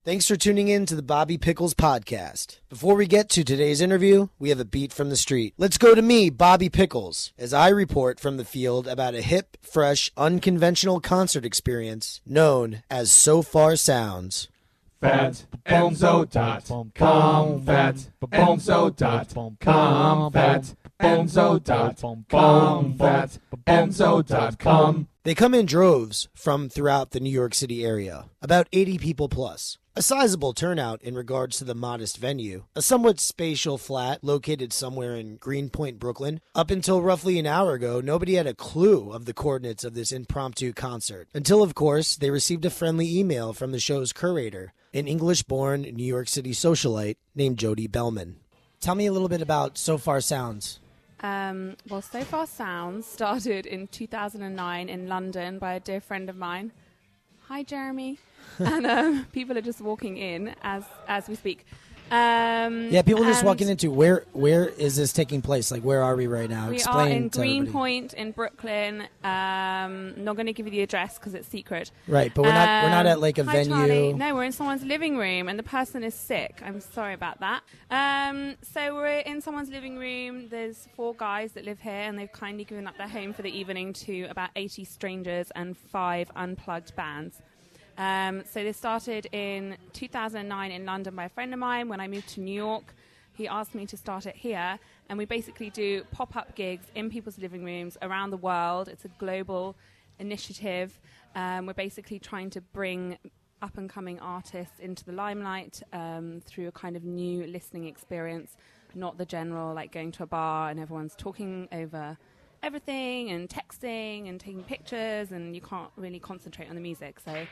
Thanks for tuning in to the Bobby Pickles podcast. Before we get to today's interview, we have a beat from the street. Let's go to me, Bobby Pickles, as I report from the field about a hip, fresh, unconventional concert experience known as Sofar Sounds. FatEnzo.com, FatEnzo.com, FatEnzo.com, FatEnzo.com. They come in droves from throughout the New York City area, about 80 people plus. A sizable turnout in regards to the modest venue, a somewhat spatial flat located somewhere in Greenpoint, Brooklyn. Up until roughly an hour ago, nobody had a clue of the coordinates of this impromptu concert. Until, of course, they received a friendly email from the show's curator, an English-born New York City socialite named Jody Bellman. Tell me a little bit about Sofar Sounds. Well, Sofar Sounds started in 2009 in London by a dear friend of mine. Hi, Jeremy. And people are just walking in as we speak. People are just walking into where is this taking place? Like, where are we right now? We are in Greenpoint in Brooklyn. Not going to give you the address because it's secret. Right, but we're not at like a hi, venue. Charlie. No, we're in someone's living room, and the person is sick. I'm sorry about that. So we're in someone's living room. There's 4 guys that live here, and they've kindly given up their home for the evening to about 80 strangers and 5 unplugged bands. So this started in 2009 in London by a friend of mine. When I moved to New York, he asked me to start it here. And we basically do pop-up gigs in people's living rooms around the world. It's a global initiative. We're basically trying to bring up-and-coming artists into the limelight through a kind of new listening experience, not the general, like going to a bar and everyone's talking over everything and texting and taking pictures, and you can't really concentrate on the music. So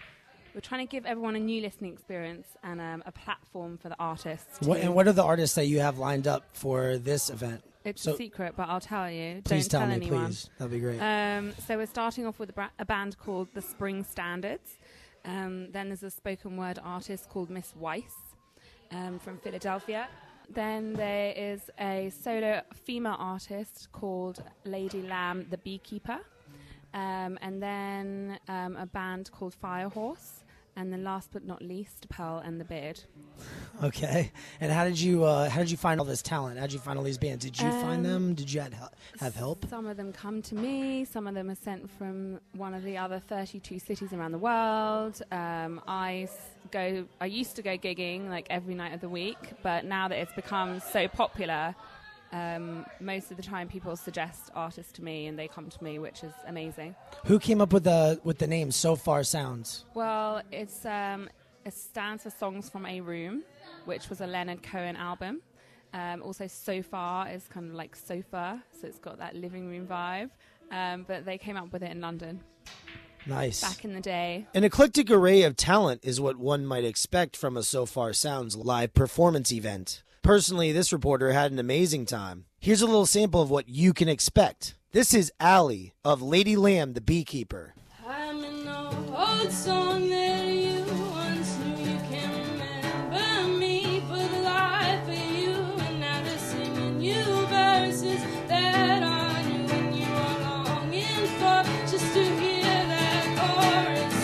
we're trying to give everyone a new listening experience and a platform for the artists. What are the artists that you have lined up for this event? It's a secret, but I'll tell you. Please Don't tell tell me, anyone. please. That'd be great. So we're starting off with a band called The Spring Standards. Then there's a spoken word artist called Miss Weiss from Philadelphia. Then there is a solo female artist called Lady Lamb the Beekeeper. And then a band called Firehorse. And then last but not least, Pearl and the Beard. Okay. And how did you find all this talent? How did you find all these bands? Did you find them? Did you have help? Some of them come to me. Some of them are sent from one of the other 32 cities around the world. I used to go gigging like every night of the week, but now that it's become so popular, most of the time people suggest artists to me and they come to me, which is amazing. Who came up with the name Sofar Sounds? Well, it stands for Songs from a Room, which was a Leonard Cohen album. Also Sofar is kind of like sofa, so it's got that living room vibe. But they came up with it in London. Nice. Back in the day. An eclectic array of talent is what one might expect from a Sofar Sounds live performance event. Personally, this reporter had an amazing time. Here's a little sample of what you can expect. This is Allie of Lady Lamb the Beekeeper. I'm in an old song that you once knew. You can't remember me for the life of you, and now they're singing you verses that I knew and you are longing for, just to hear that chorus.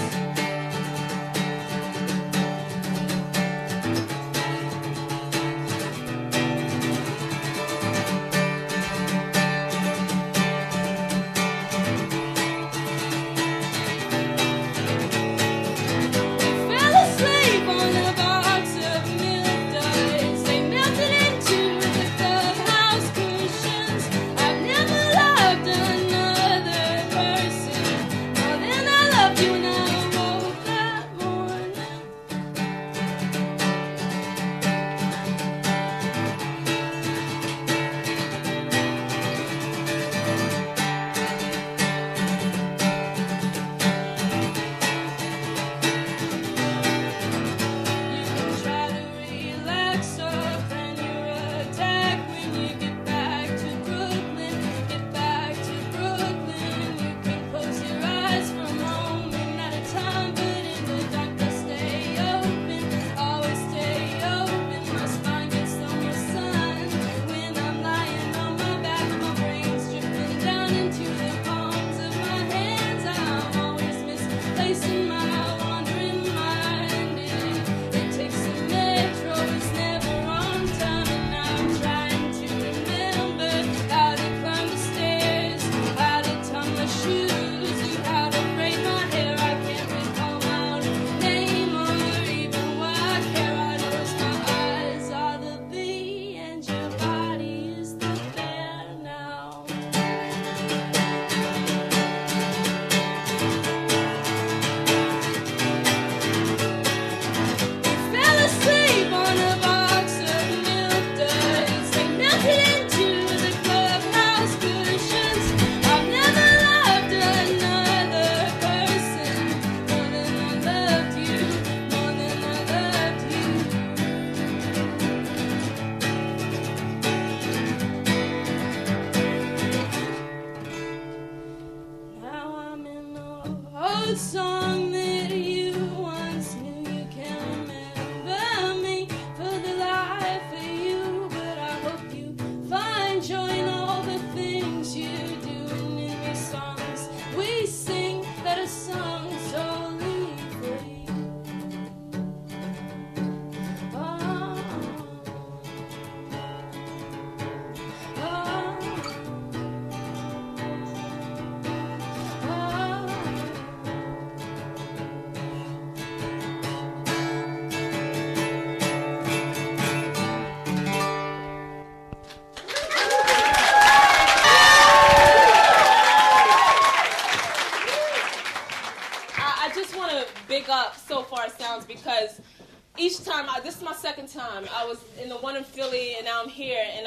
each time, this is my second time. I was in the one in Philly, and now I'm here. And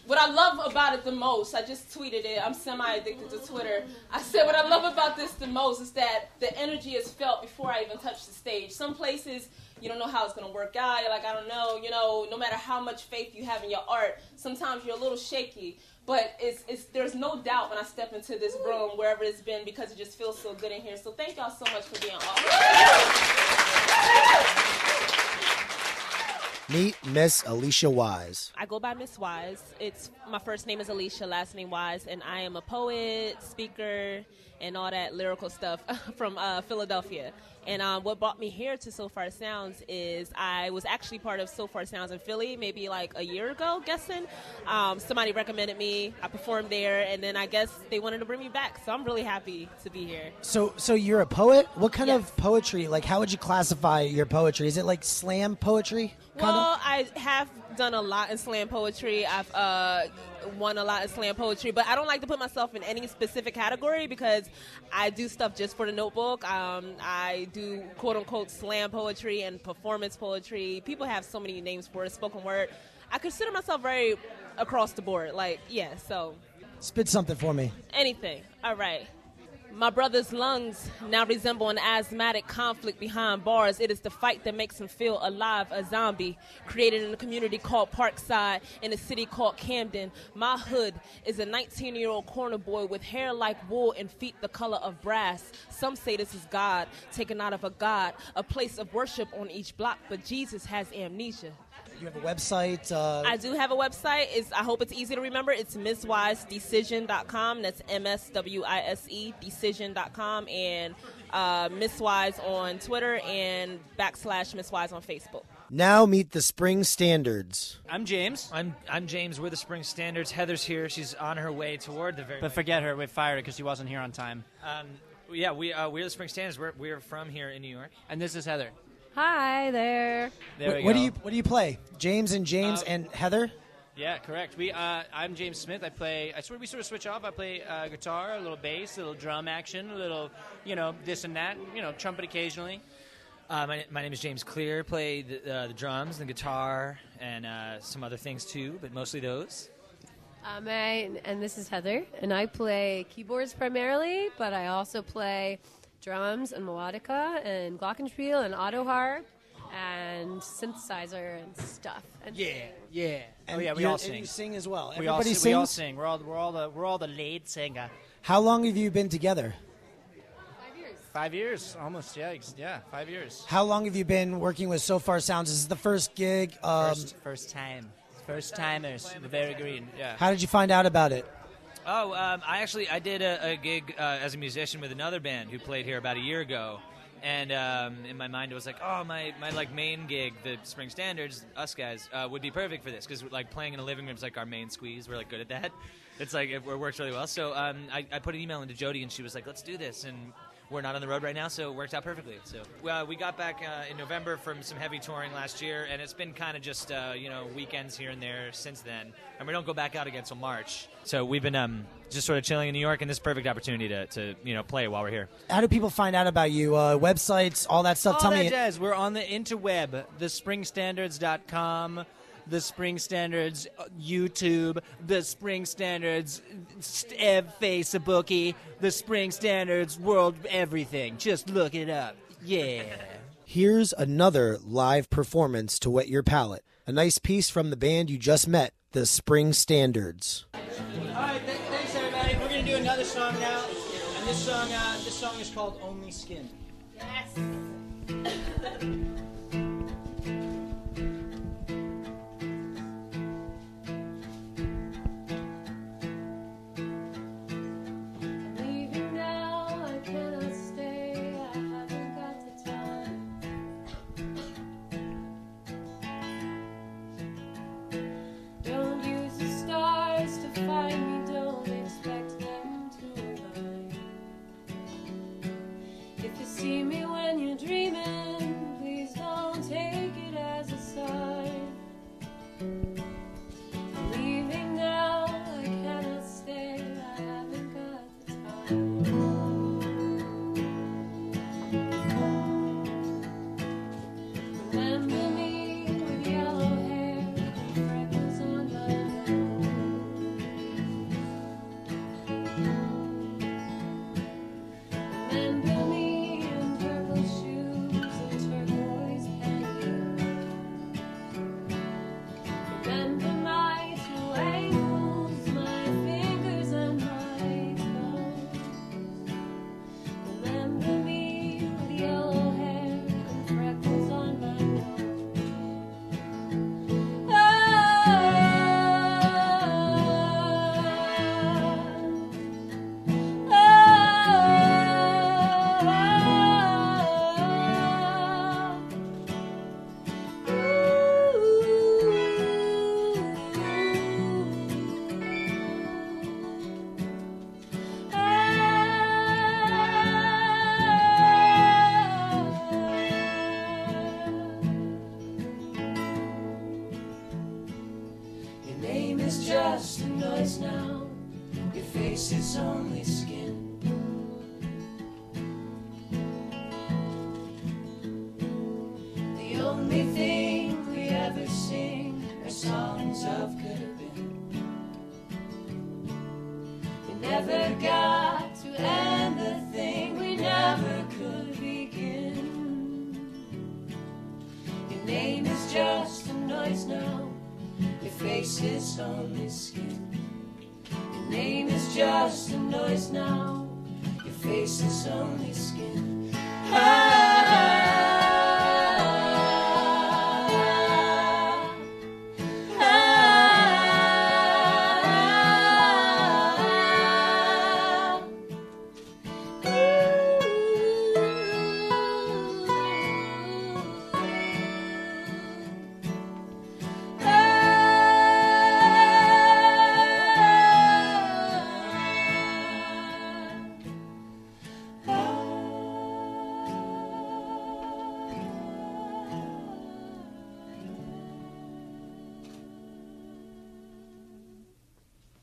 what I love about it the most, I just tweeted it. I'm semi-addicted to Twitter. I said what I love about this the most is that the energy is felt before I even touch the stage. Some places, you don't know how it's going to work out. You're like, I don't know. You know, no matter how much faith you have in your art, sometimes you're a little shaky. But there's no doubt when I step into this room, wherever it's been, because it just feels so good in here. So thank y'all so much for being awesome. Meet Miss Alicia Wise. I go by Miss Wise. My first name is Alicia, last name Wise, and I am a poet, speaker, and all that lyrical stuff from Philadelphia. And what brought me here to Sofar Sounds is I was actually part of Sofar Sounds in Philly maybe like a year ago, guessing. Somebody recommended me. I performed there, and then I guess they wanted to bring me back. So I'm really happy to be here. So you're a poet? What kind Yes. of poetry? Like, how would you classify your poetry? Is it like slam poetry? Well, I have done a lot in slam poetry. I've won a lot in slam poetry, but I don't like to put myself in any specific category because I do stuff just for the notebook. I do quote-unquote slam poetry and performance poetry. People have so many names for it, spoken word. I consider myself very across the board. Like, yeah, so. Spit something for me. Anything. All right. My brother's lungs now resemble an asthmatic conflict behind bars. It is the fight that makes him feel alive, a zombie, created in a community called Parkside in a city called Camden. My hood is a 19-year-old corner boy with hair like wool and feet the color of brass. Some say this is God, taken out of a god, a place of worship on each block, but Jesus has amnesia. You have a website? I do have a website. I hope it's easy to remember. It's MissWiseDecision.com. That's MSWISE Decision.com. And Miss Wise on Twitter and /Miss Wise on Facebook. Now meet the Spring Standards. I'm James. I'm James. We're the Spring Standards. Heather's here. She's on her way toward the very. But forget her. We fired her because she wasn't here on time. Yeah, we're the Spring Standards. We're from here in New York. And this is Heather. Hi there. There we What go. do you play? James and Heather? Yeah, correct. I'm James Smith. We sort of switch off. I play guitar, a little bass, a little drum action, a little, this and that, trumpet occasionally. My name is James Clear. Play the drums, the guitar, and some other things too, but mostly those. And this is Heather, and I play keyboards primarily, but I also play drums and melodica and glockenspiel and auto harp and synthesizer and stuff. And Yeah. And we all and sing. you sing as well. We all Everybody sing. We all sings? sing. We're all the lead singer. How long have you been together? 5 years. 5 years, almost. Yeah, 5 years. How long have you been working with Sofar Sounds? This is the first gig. First time. First timers. Very green. Yeah. How did you find out about it? Oh, I did a gig as a musician with another band who played here about a year ago, and in my mind it was like, oh, my like main gig, the Spring Standards, us guys, would be perfect for this because like playing in a living room is like our main squeeze. We're like good at that. It's like it works really well. So I put an email into Jody and she was like, let's do this, and we're not on the road right now, so it worked out perfectly. So we got back in November from some heavy touring last year, and it's been kind of just weekends here and there since then. And we don't go back out again until March. So we've been just sort of chilling in New York, and this is a perfect opportunity to play while we're here. How do people find out about you? Websites, all that stuff? All Tell that me. jazz. We're on the interweb, thespringstandards.com, the Spring Standards YouTube, the Spring Standards Facebooky, the Spring Standards World Everything. Just look it up. Yeah. Here's another live performance to whet your palate. A nice piece from the band you just met, the Spring Standards. All right, thanks everybody. We're gonna do another song now, and this song is called "Only Skin." Yes. I'm leaving now, I cannot stay, I haven't got the time. Don't use the stars to find me, don't expect them to align. If you see me when you're dreaming, please just a noise now. Your face is only skin. The only thing we ever sing are songs of could have been. We never got to end the thing we never could begin. Your name is just a noise now. Your face is only skin. Your name is just a noise now. Your face is only skin.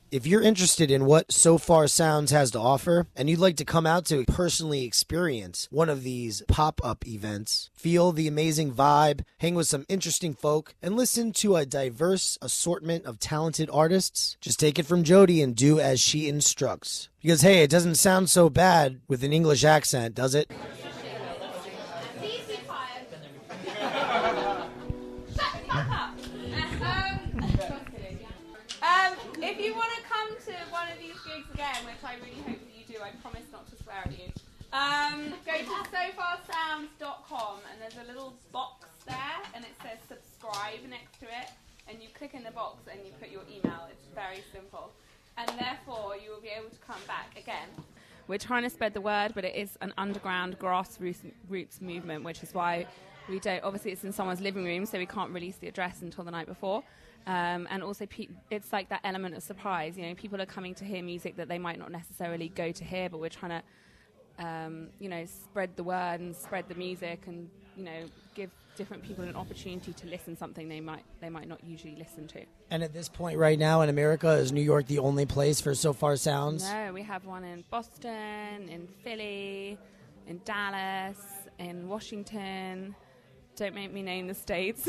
If you're interested in what Sofar Sounds has to offer, and you'd like to come out to personally experience one of these pop-up events, feel the amazing vibe, hang with some interesting folk, and listen to a diverse assortment of talented artists, just take it from Jody and do as she instructs. Because, hey, it doesn't sound so bad with an English accent, does it? If you want to come to one of these gigs again, which I really hope that you do, I promise not to swear at you, go to sofarsounds.com and there's a little box there and it says subscribe next to it, and you click in the box and you put your email. It's very simple. And therefore you will be able to come back again. We're trying to spread the word, but it is an underground grassroots movement, which is why we don't, obviously it's in someone's living room, so we can't release the address until the night before. And also, it's like that element of surprise. You know, people are coming to hear music that they might not necessarily go to hear, but we're trying to, spread the word and spread the music, and give different people an opportunity to listen to something they might not usually listen to. And at this point, right now in America, is New York the only place for Sofar Sounds? No, we have one in Boston, in Philly, in Dallas, in Washington. Don't make me name the states.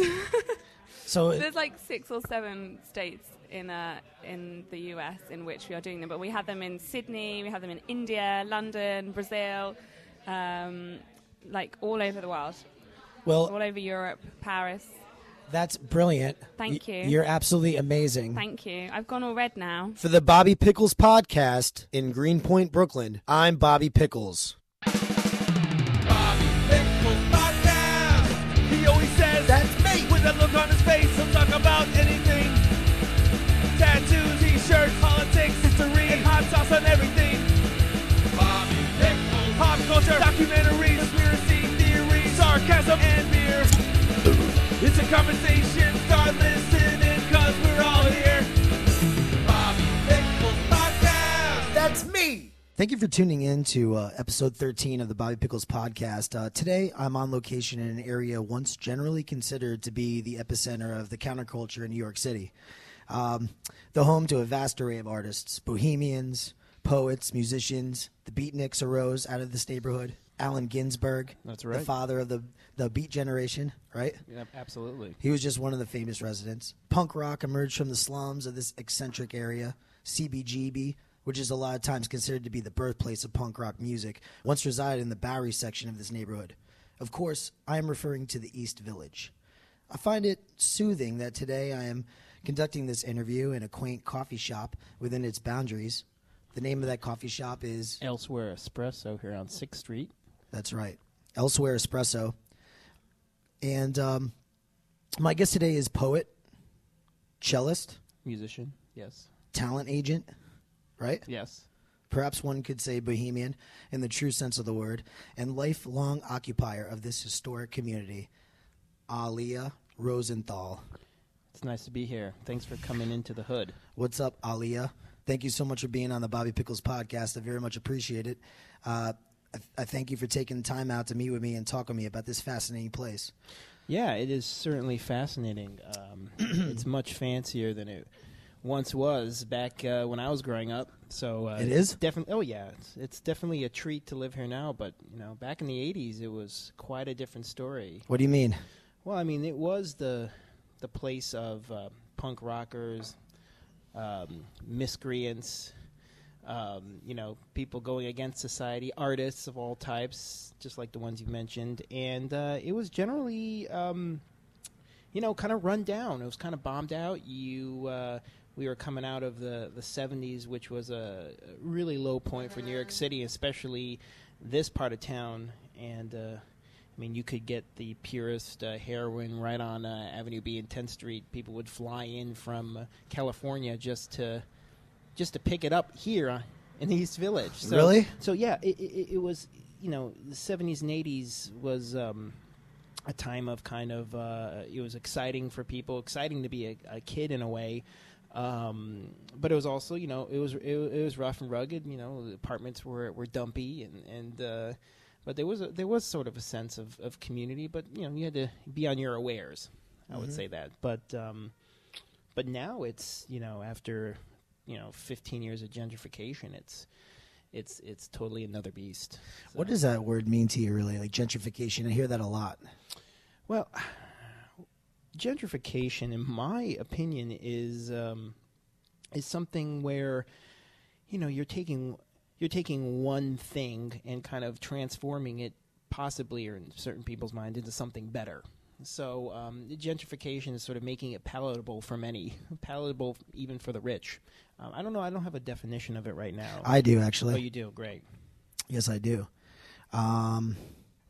So there's like 6 or 7 states in the US in which we are doing them, but we have them in Sydney, we have them in India, London, Brazil, like all over the world. Well, all over Europe, Paris. That's brilliant. Thank you. You're absolutely amazing. Thank you. I've gone all red now. For the Bobby Pickles podcast in Greenpoint, Brooklyn, I'm Bobby Pickles. That's me. With that look on his face, he'll talk about anything. Tattoos, t-shirts, politics, history, and hot sauce on everything. Bobby Pickles. Pop culture, documentaries, conspiracy theories, sarcasm, and beer. It's a conversation, start listening, cause we're all here. Bobby Pickles Podcast. That's me. Thank you for tuning in to episode 13 of the Bobby Pickles podcast. Today, I'm on location in an area once generally considered to be the epicenter of the counterculture in New York City. The home to a vast array of artists, bohemians, poets, musicians. The Beatniks arose out of this neighborhood. Allen Ginsberg, that's right, the father of the Beat generation, right? Yeah, absolutely. He was just one of the famous residents. Punk rock emerged from the slums of this eccentric area. CBGB, which is a lot of times considered to be the birthplace of punk rock music, once resided in the Bowery section of this neighborhood. Of course, I am referring to the East Village. I find it soothing that today I am conducting this interview in a quaint coffee shop within its boundaries. The name of that coffee shop is Elsewhere Espresso here on 6th Street. That's right, Elsewhere Espresso. And my guest today is poet, cellist, musician, yes, talent agent, right? Yes. Perhaps one could say bohemian in the true sense of the word, and lifelong occupier of this historic community, Aliah Rosenthal. It's nice to be here. Thanks for coming into the hood. What's up, Aliah? Thank you so much for being on the Bobby Pickles podcast. I very much appreciate it. I thank you for taking time out to meet with me and talk with me about this fascinating place. Yeah, it is certainly fascinating. It's much fancier than it once was back when I was growing up. So It is? definitely. Oh yeah, it's definitely a treat to live here now. But back in the '80s, it was quite a different story. What do you mean? Well, I mean, it was the place of punk rockers, miscreants, people going against society, artists of all types, just like the ones you mentioned, and it was generally, kind of run down. It was kind of bombed out. We were coming out of the 70s, which was a really low point for New York City, especially this part of town, and you could get the purest heroin right on Avenue B and 10th Street. People would fly in from California just to pick it up here in the East Village. So, Really? So yeah, it was. The 70s and 80s was a time of kind of. It was exciting for people, exciting to be a kid in a way. But it was also, it was rough and rugged. The apartments were dumpy and. But there was sort of a sense of community, but you had to be on your awares. I would say that, but now it's after 15 years of gentrification, it's totally another beast. So. What does that word mean to you, really? Like gentrification, I hear that a lot. Well, gentrification, in my opinion, is something where you're taking one thing and kind of transforming it, possibly, or in certain people's mind, into something better. So gentrification is sort of making it palatable for many, palatable even for the rich. I don't know. I don't have a definition of it right now. I do, actually. Oh, you do? Great. Yes, I do.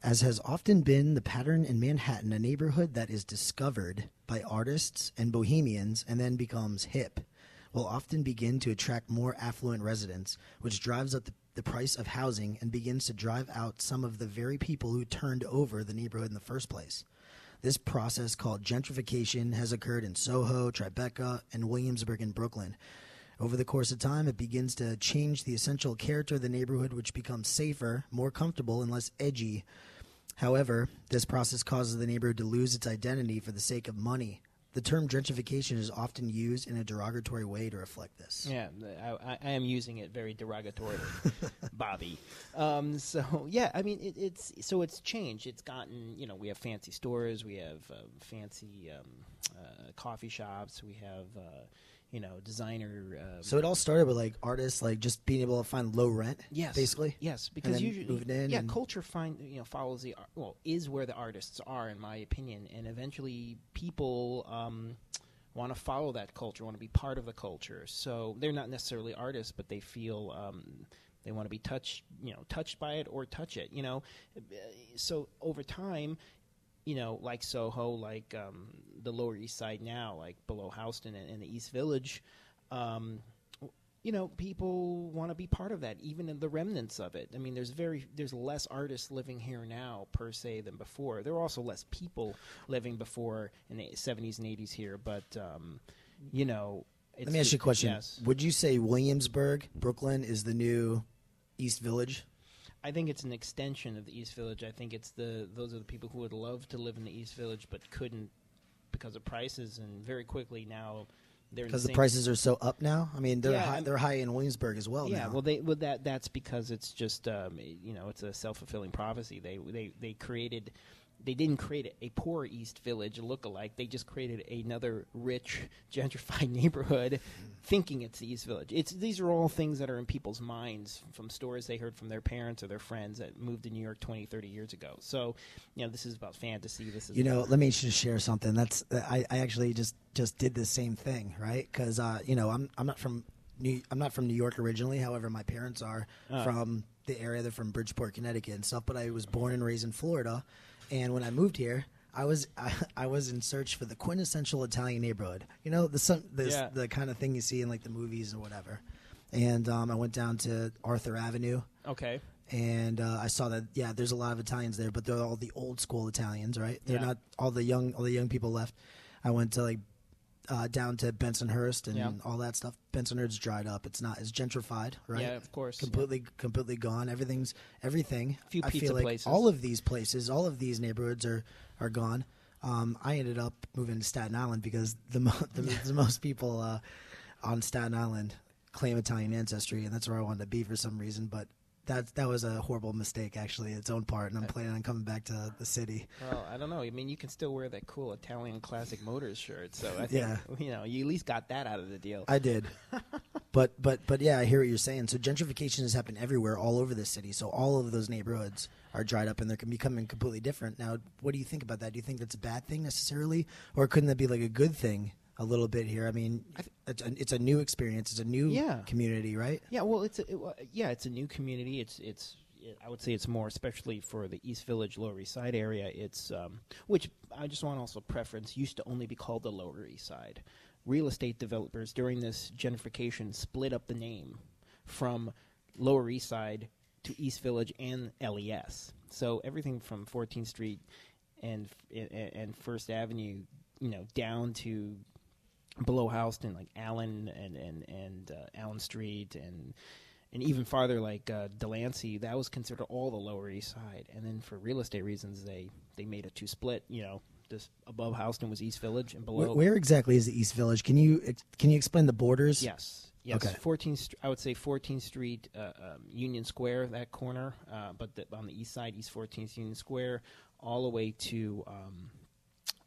As has often been the pattern in Manhattan, a neighborhood that is discovered by artists and bohemians and then becomes hip will often begin to attract more affluent residents, which drives up the price of housing and begins to drive out some of the very people who turned over the neighborhood in the first place. This process, called gentrification, has occurred in Soho, Tribeca, and Williamsburg in Brooklyn. Over the course of time, it begins to change the essential character of the neighborhood, which becomes safer, more comfortable, and less edgy. However, this process causes the neighborhood to lose its identity for the sake of money. The term gentrification is often used in a derogatory way to reflect this. Yeah, I am using it very derogatorily, Bobby. It's changed. It's gotten, we have fancy stores, we have fancy coffee shops, we have, designer. So it all started with artists just being able to find low rent. Yes, basically. Yes, because usually moving in. Culture follows is where the artists are, in my opinion, and eventually people want to follow that culture, want to be part of the culture. So they're not necessarily artists, but they feel they want to be touched by it or touch it. So over time. Like Soho, like the Lower East Side now, like below Houston and the East Village, people want to be part of that, even in the remnants of it. I mean, there's less artists living here now, per se, than before. There were also less people living before in the 70s and 80s here, but, Let me ask you a question. Yes. Would you say Williamsburg, Brooklyn, is the new East Village? I think it's an extension of the East Village. I think those are the people who would love to live in the East Village but couldn't because of prices, and very quickly now they're because the prices are so up now. I mean, they're high in Williamsburg as well. Yeah, now. That's because it's just it's a self-fulfilling prophecy. They didn't create a poor East Village look-alike. They just created another rich, gentrified neighborhood thinking it's the East Village. These are all things that are in people's minds from stories they heard from their parents or their friends that moved to New York 20, 30 years ago. So, this is about fantasy. This is let me just share something. I actually just did the same thing, right? Because, I'm not from New York originally. However, my parents are from the area. They're from Bridgeport, Connecticut and stuff. But I was born and raised in Florida. And when I moved here, I was in search for the quintessential Italian neighborhood. The kind of thing you see in the movies or whatever. And I went down to Arthur Avenue. Okay. And I saw that there's a lot of Italians there, but they're all the old school Italians, right? They're not all the young people left. I went to down to Bensonhurst and all that stuff. Bensonhurst's dried up. It's gentrified, right? Yeah, of course. Completely gone. Everything. A few pizza feel like places. all of these places, all of these neighborhoods are gone. I ended up moving to Staten Island because the most people on Staten Island, claim Italian ancestry, and that's where I wanted to be for some reason. But that was a horrible mistake, actually, its own part, and I'm planning on coming back to the city. Well, I don't know. I mean, you can still wear that cool Italian Classic Motors shirt, so I think you at least got that out of the deal. I did. But yeah, I hear what you're saying. So gentrification has happened everywhere, all over the city. So all of those neighborhoods are dried up, and they're becoming completely different. Now, what do you think about that? Do you think that's a bad thing necessarily, or couldn't that be like a good thing? A little bit here. I mean, it's a new experience. It's a new community, right? Yeah. Well, it's a new community. I would say it's more, especially for the East Village, Lower East Side area. It's which I just want to also preference used to only be called the Lower East Side. Real estate developers during this gentrification split up the name from Lower East Side to East Village and LES. So everything from 14th Street and First Avenue, down to below Houston, like Allen and Allen Street, and even farther, like Delancey, that was considered all the Lower East Side. And then for real estate reasons, they made it to split. This above Houston was East Village, and below. Where exactly is the East Village? Can you explain the borders? Yes. Okay. 14th. I would say 14th Street, Union Square, that corner. But on the east side, East 14th Union Square, all the way to.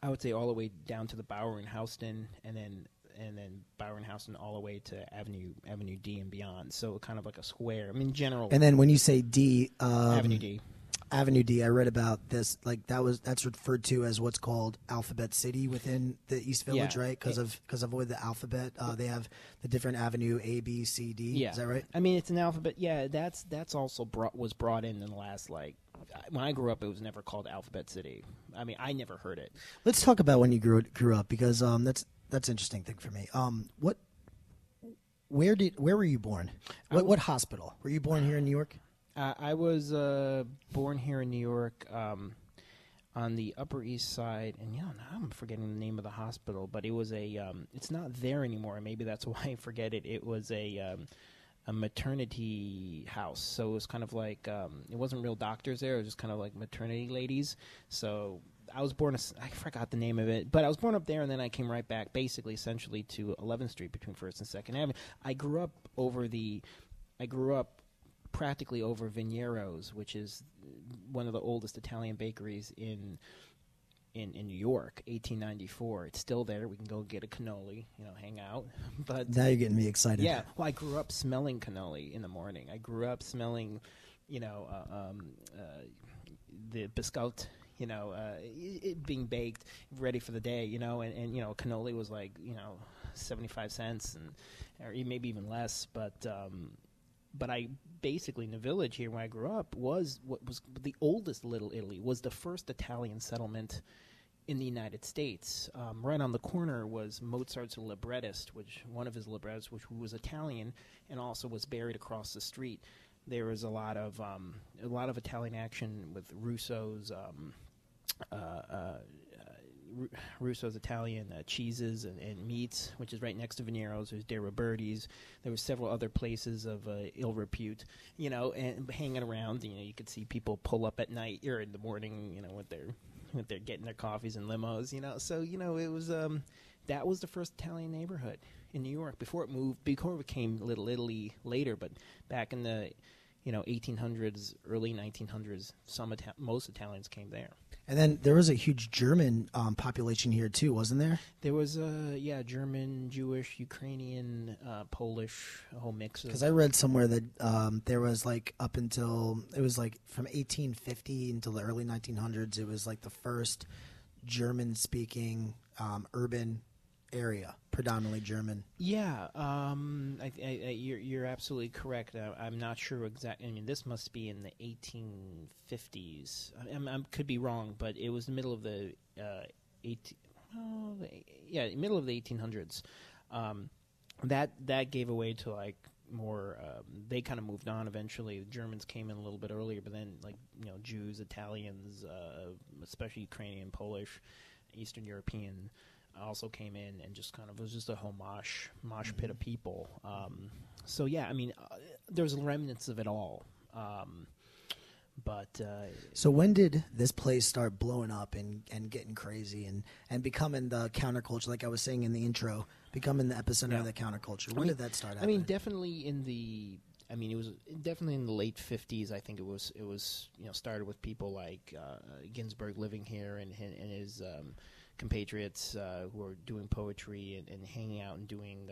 I would say all the way down to the Bower and Houston, and then Bower and Houston all the way to Avenue D and beyond. So kind of like a square. I mean, general. And then when you say D, Avenue D. Avenue D, I read about this. Like that's referred to as what's called Alphabet City within the East Village, right? Because of the alphabet, they have the different Avenue A, B, C, D. Yeah. Is that right? I mean, it's an alphabet. Yeah, that's also was brought in the last when I grew up, it was never called Alphabet City. I mean, I never heard it. Let's talk about when you grew up, because that's an interesting thing for me. Where were you born? What hospital? Were you born here in New York? I was born here in New York on the Upper East Side, and now I'm forgetting the name of the hospital, but it was it's not there anymore. Maybe that's why I forget it. It was a maternity house, so it was kind of like it wasn't real doctors there. It was just kind of like maternity ladies. So I was born. I forgot the name of it, but I was born up there, and then I came right back, basically, essentially to 11th Street between First and Second Avenue. I grew up practically over Vignero's, which is one of the oldest Italian bakeries in New York, 1894. It's still there. We can go get a cannoli, hang out. But now you're getting me excited. Yeah. Well, I grew up smelling cannoli in the morning. I grew up smelling, the biscotti, it being baked, ready for the day, and cannoli was like, 75 cents or maybe even less. But I basically, in the village here where I grew up, was what was the oldest Little Italy, was the first Italian settlement in the United States. Right on the corner was Mozart's librettist, one of his librettists, who was Italian and also was buried across the street. There was a lot of Italian action with Russo's Italian cheeses and meats, which is right next to Venero's. There's De Roberti's. There were several other places of ill repute, and hanging around. You could see people pull up at night or in the morning, with their getting their coffees and limos, So it was that was the first Italian neighborhood in New York before it became Little Italy later. But back in the 1800s, early 1900s, most Italians came there. And then there was a huge German population here too, wasn't there? There was German, Jewish, Ukrainian, Polish, a whole mix. Because I read somewhere that there was up until it was from 1850 until the early 1900s, it was the first German-speaking urban area, predominantly German. Yeah, you're absolutely correct. I'm not sure exactly. I mean, this must be in the 1850s. I could be wrong, but it was the middle of the middle of the 1800s. That gave away to more. They kind of moved on eventually. The Germans came in a little bit earlier, but then Jews, Italians, especially Ukrainian, Polish, Eastern European. Also came in and just kind of was just a whole mosh pit of people. So yeah, I mean, there's remnants of it all. But So when did this place start blowing up and getting crazy and becoming the counterculture, like I was saying in the intro, becoming the epicenter of the counterculture? When did that start happening? I mean, definitely it was definitely in the late 50s. I think it was started with people like Ginsberg living here and his compatriots who were doing poetry and hanging out and doing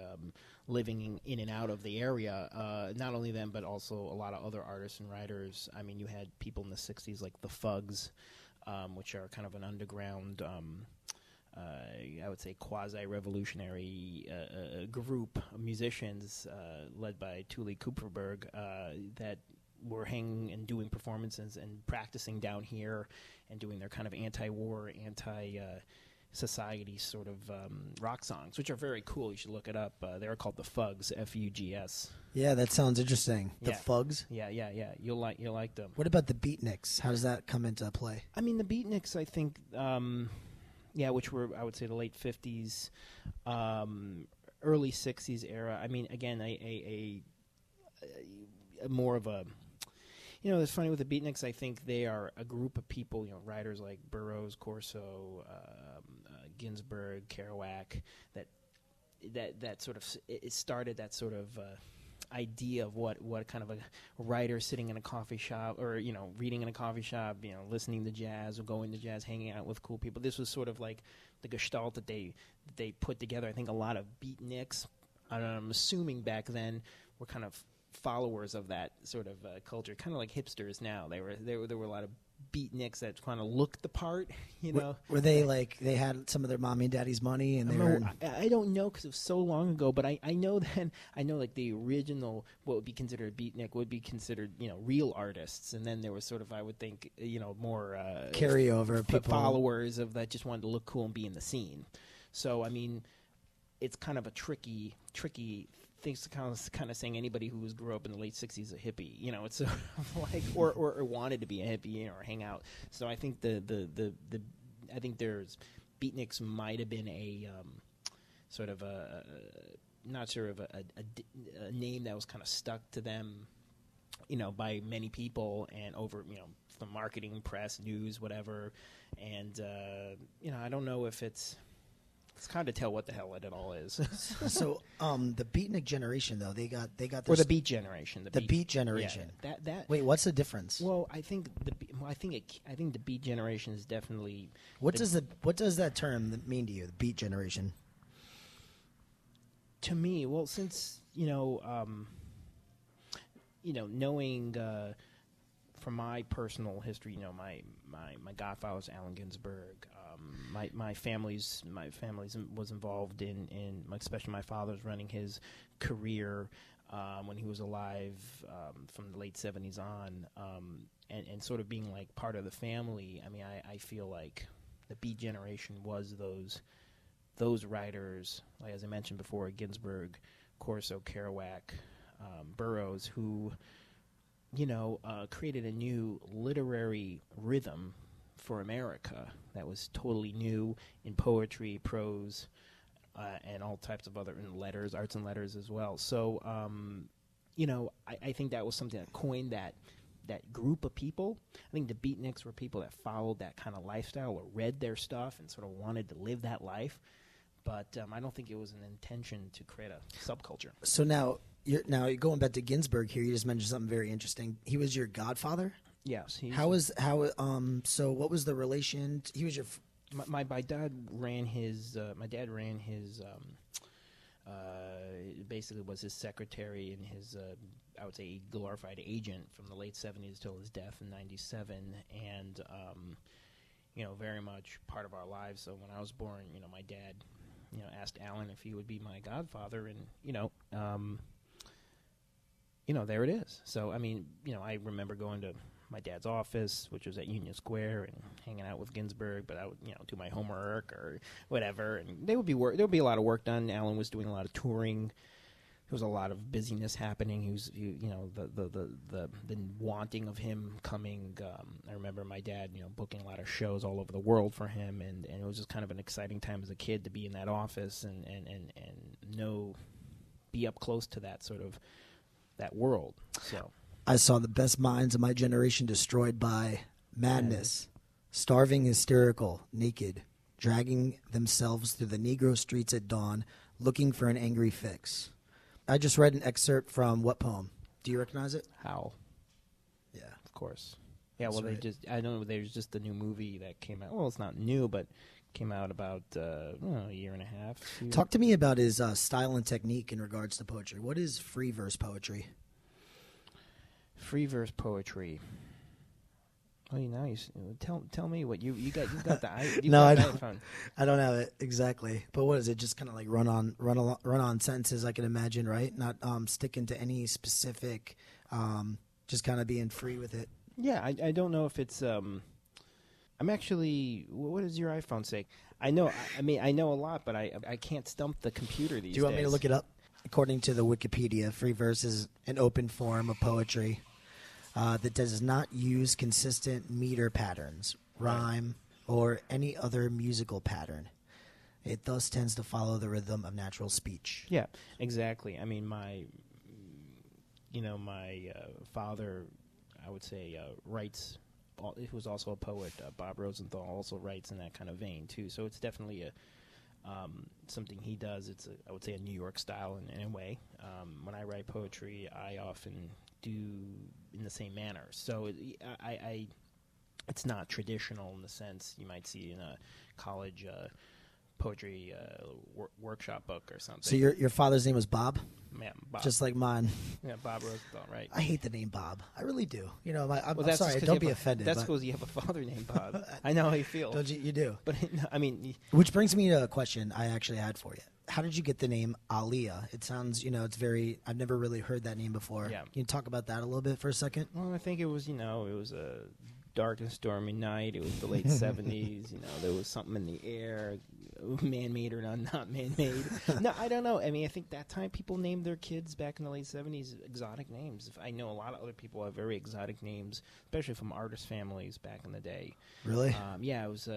living in and out of the area. Not only them, but also a lot of other artists and writers. I mean, you had people in the 60s like the Fugs, which are kind of an underground, I would say quasi-revolutionary group of musicians led by Thule Kupferberg that were hanging and doing performances and practicing down here and doing their kind of anti-war, society sort of rock songs, which are very cool. You should look it up. They're called the Fugs, F-U-G-S. Yeah, that sounds interesting. The Fugs? Yeah. You'll like them. What about the Beatniks? How does that come into play? I mean, the Beatniks, I think, which were, I would say, the late 50s, early 60s era. I mean, again, a more of a... it's funny with the Beatniks. I think they are a group of people, writers like Burroughs, Corso, Ginsberg, Kerouac, that sort of it started that sort of idea of what kind of a writer sitting in a coffee shop or reading in a coffee shop, listening to jazz or going to jazz, hanging out with cool people. This was sort of like the gestalt that they put together. I think a lot of Beatniks, I'm assuming back then, were kind of followers of that sort of culture, kind of like hipsters now. There were a lot of Beatniks that kind of looked the part, Were they like they had some of their mommy and daddy's money and they were? I don't know because it was so long ago, but I know like the original what would be considered a Beatnik would be considered real artists, and then there was sort of, I would think, more carryover people, followers of that just wanted to look cool and be in the scene. So I mean, it's kind of a tricky things to kind of saying anybody who grew up in the late 60s is a hippie, it's sort of like or wanted to be a hippie or hang out. So I think I think there's Beatniks might have been a sort of a not sure of a name that was kind of stuck to them, by many people and over the marketing, press, news, whatever. And I don't know if it's kind of tell what the hell it all is. So, the Beatnik generation, though, they got or the Beat generation. The Beat generation. Yeah, that. Wait, what's the difference? Well, I think the Beat generation is definitely. What does that term mean to you? The Beat generation. To me, well, since knowing from my personal history, my godfather's Allen Ginsberg. My family's was involved in especially my father's running his career when he was alive from the late 70s on, and sort of being like part of the family. I mean, I feel like the Beat generation was those writers, like as I mentioned before, Ginsberg, Corso, Kerouac, Burroughs, who created a new literary rhythm for America that was totally new in poetry, prose, and all types of other letters, arts and letters as well. So, I think that was something that coined that group of people. I think the Beatniks were people that followed that kind of lifestyle or read their stuff and sort of wanted to live that life. But I don't think it was an intention to create a subculture. So now you're going back to Ginsberg here. You just mentioned something very interesting. He was your godfather? Yes. So what was the relation? He was your. My dad ran his. My dad ran his. Basically, was his secretary and his. I would say glorified agent from the late 70s till his death in '97, and very much part of our lives. So when I was born, my dad, asked Alan if he would be my godfather, and there it is. So I mean, I remember going to my dad's office, which was at Union Square, and hanging out with Ginsberg. But I would, do my homework or whatever, and there would be a lot of work done. Alan was doing a lot of touring. There was a lot of busyness happening. He was, the wanting of him coming. I remember my dad, booking a lot of shows all over the world for him, and it was just kind of an exciting time as a kid to be in that office and be up close to that sort of that world. So. I saw the best minds of my generation destroyed by madness, starving, hysterical, naked, dragging themselves through the Negro streets at dawn, looking for an angry fix. I just read an excerpt from what poem? Do you recognize it? How? Yeah. Of course. Yeah, well, That's right. I know there's just a new movie that came out. Well, it's not new, but came out about a year and a half. Talk to me about his style and technique in regards to poetry. What is free verse poetry? Free verse poetry. Well, tell me what you got. You got the No, I the don't. iPhone. I don't have it exactly. But what is it? Just kind of like run on sentences, I can imagine, right? Not sticking to any specific, just kind of being free with it. Yeah, I don't know if it's. I'm actually. What does your iPhone say? I know. I know a lot, but I can't stump the computer these days. Do you want me to look it up? According to the Wikipedia, free verse is an open form of poetry that does not use consistent meter patterns, rhyme, or any other musical pattern. It thus tends to follow the rhythm of natural speech. Yeah, exactly. I mean, my father, I would say, writes. He was also a poet. Bob Rosenthal also writes in that kind of vein too. So it's definitely something he does. It's I would say a New York style in a way. When I write poetry, I often do in the same manner. So it's not traditional in the sense you might see in a college poetry workshop book or something. So your father's name was Bob? Yeah, Bob. Just like mine. Yeah, Bob Rosenthal, right. I hate the name Bob. I really do. You know, I'm that's sorry. just 'cause Don't you be have offended. That's but- because you have a father named Bob. I know how you feel. Don't you? You do. But I mean, Which brings me to a question I actually had for you. How did you get the name Aliah? It sounds, it's very, I've never really heard that name before. Yeah. Can you talk about that a little bit for a second? well, I think it was a dark and stormy night. It was the late 70s. There was something in the air, man-made or not man-made. No, I don't know. I mean, I think that time people named their kids back in the late 70s exotic names. I know a lot of other people have very exotic names, especially from artist families back in the day. Really? Yeah, it was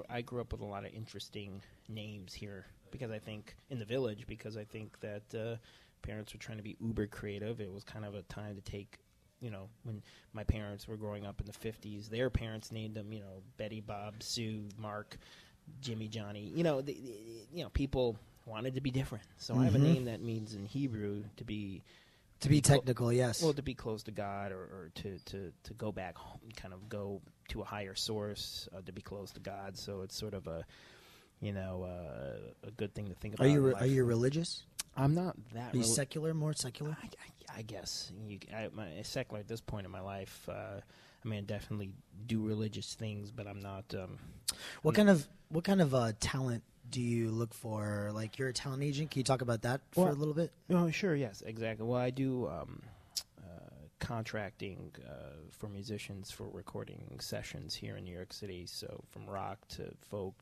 I grew up with a lot of interesting names here because I think in the village because I think that parents were trying to be uber creative. It was kind of a time to take, when my parents were growing up in the 50s, their parents named them, Betty, Bob, Sue, Mark, Jimmy, Johnny. People wanted to be different. So I have a name that means in Hebrew to be technical, yes. Well, to be close to God or to go back home, kind of go to a higher source, to be close to God. So it's sort of a good thing to think about. Are you religious? I'm not that. Are you secular, more secular? I guess. Secular at this point in my life. I definitely do religious things, but I'm not. What kind of talent do you look for? Like, you're a talent agent. Can you talk about that for a little bit? Oh, sure. Yes, exactly. Well, I do contracting for musicians for recording sessions here in New York City. So from rock to folk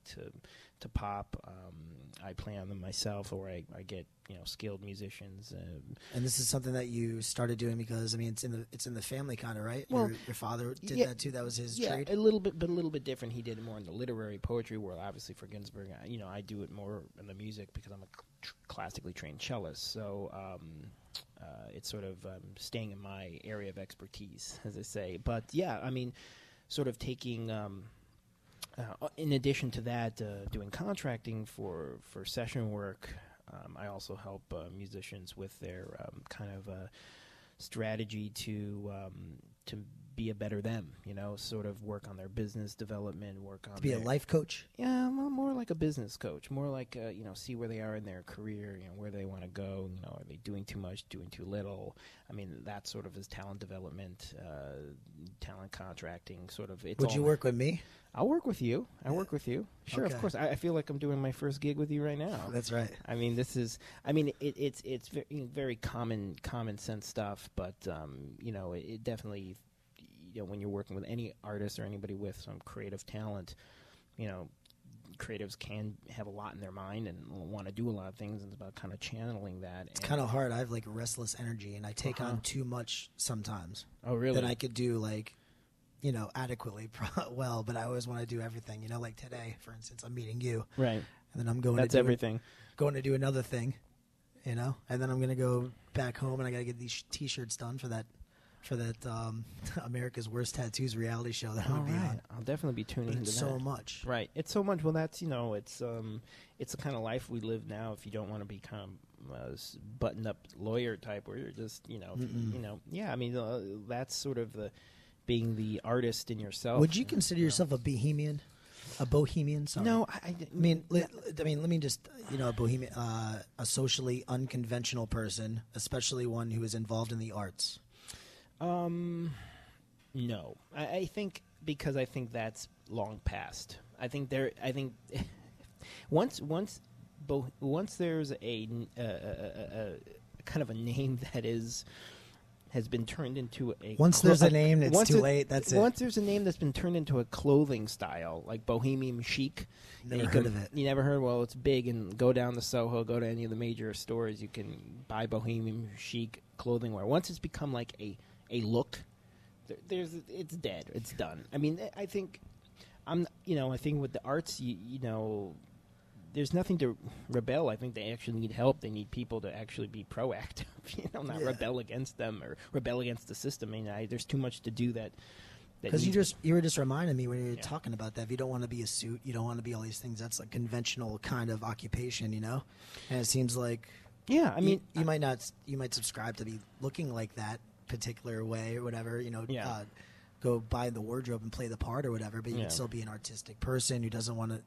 to pop, I play on them myself, or I get skilled musicians. And this is something that you started doing because it's in the family, kind of, right? Well, your father did that too. That was his trade. A little bit, but a little bit different. He did it more in the literary poetry world. Obviously, for Ginsberg, I do it more in the music because I'm a classically trained cellist. So it's sort of staying in my area of expertise, as I say. But yeah, sort of taking. In addition to that, doing contracting for session work, I also help musicians with their kind of strategy to be a better them. Sort of work on their business development, to be a life coach. Yeah, more like a business coach. More like see where they are in their career. Where they want to go. Are they doing too much, doing too little? That sort of is talent development, talent contracting. Sort of. Would you work with me? I'll work with you. Sure, Okay. Of course. I feel like I'm doing my first gig with you right now. That's right. It's very common sense stuff, but it definitely, when you're working with any artist or anybody with some creative talent, creatives can have a lot in their mind and want to do a lot of things, and it's about kind of channeling that. It's kind of hard. I have like restless energy, and I take on too much sometimes. Oh, really? That I could do adequately well, but I always want to do everything. Like today, for instance, I'm meeting you, right? And then I'm going. That's to do everything. Going to do another thing, you know, and then I'm gonna go back home and I gotta get these T-shirts done for that America's Worst Tattoos reality show that I'm gonna be on. I'll definitely be tuning into that. So much, right? It's so much. Well, that's it's the kind of life we live now. If you don't want to be kind of buttoned up lawyer type, where you're just yeah. I mean, that's sort of being the artist in yourself. Would you consider yourself a bohemian? A bohemian? Sorry. No, I mean, let me just, a bohemian, a socially unconventional person, especially one who is involved in the arts. No, I think because I think that's long past. I think once there's a kind of a name that has been turned into a... Once there's a name, it's too late, that's it. Once there's a name that's been turned into a clothing style, like bohemian chic. Never heard of it. You never heard? Well, it's big, and go down to Soho, go to any of the major stores, you can buy bohemian chic clothing wear. Once it's become like a look, it's dead. It's done. I mean, I think I think with the arts, there's nothing to rebel. I think they actually need help. They need people to actually be proactive, not rebel against them or rebel against the system. I mean, there's too much to do that. Because you were just reminding me when you were talking about that. If you don't want to be a suit, you don't want to be all these things. That's a conventional kind of occupation, And it seems like I mean, you might subscribe to be looking like that particular way or whatever. Go buy the wardrobe and play the part or whatever, but you can still be an artistic person who doesn't want to,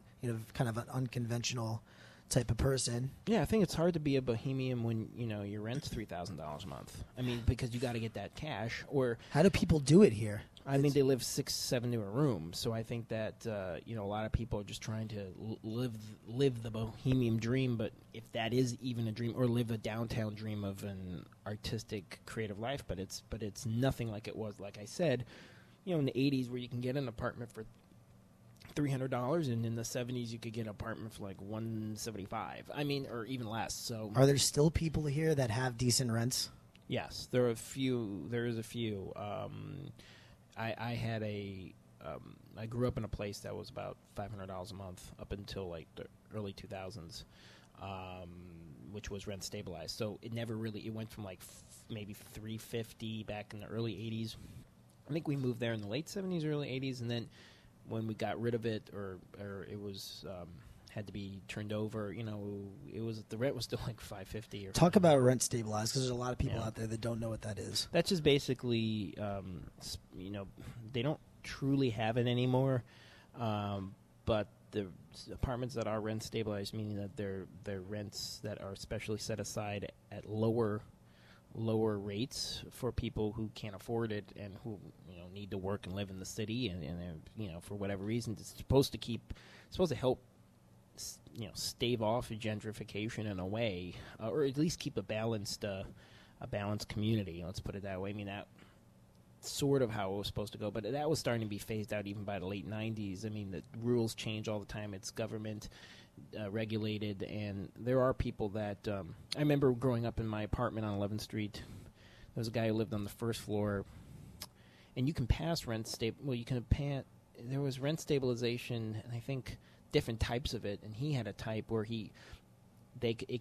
kind of an unconventional type of person. Yeah, I think it's hard to be a bohemian when, your rent's $3,000 a month. I mean, because you got to get that cash. Or how do people do it here? I mean, they live 6-7 to a room, so I think that a lot of people are just trying to live the bohemian dream. But if that is even a dream, or live a downtown dream of an artistic, creative life, but it's nothing like it was. Like I said, in the 80s, where you can get an apartment for $300, and in the 70s you could get an apartment for like $175. I mean, or even less. So, are there still people here that have decent rents? Yes, there are a few. There is a few. I had I grew up in a place that was about $500 a month up until like the early 2000s, which was rent stabilized. So it never really. It went from like maybe $350 back in the early 80s. I think we moved there in the late 70s, early 80s, and then when we got rid of it, or it was had to be turned over, it was the rent was still like $550. Talk about rent stabilized, because there's a lot of people out there that don't know what that is. That's just basically, they don't truly have it anymore, but the apartments that are rent stabilized, meaning that they're rents that are specially set aside at lower rates for people who can't afford it and who need to work and live in the city, and for whatever reason it's supposed to help stave off gentrification in a way, or at least keep a balanced community. Let's put it that way. I mean, that sort of how it was supposed to go, but that was starting to be phased out even by the late 90s. I mean, the rules change all the time. It's government regulated, and there are people that I remember growing up in my apartment on 11th Street. There was a guy who lived on the first floor, and you can pass there was rent stabilization, and I think different types of it, and he had a type where it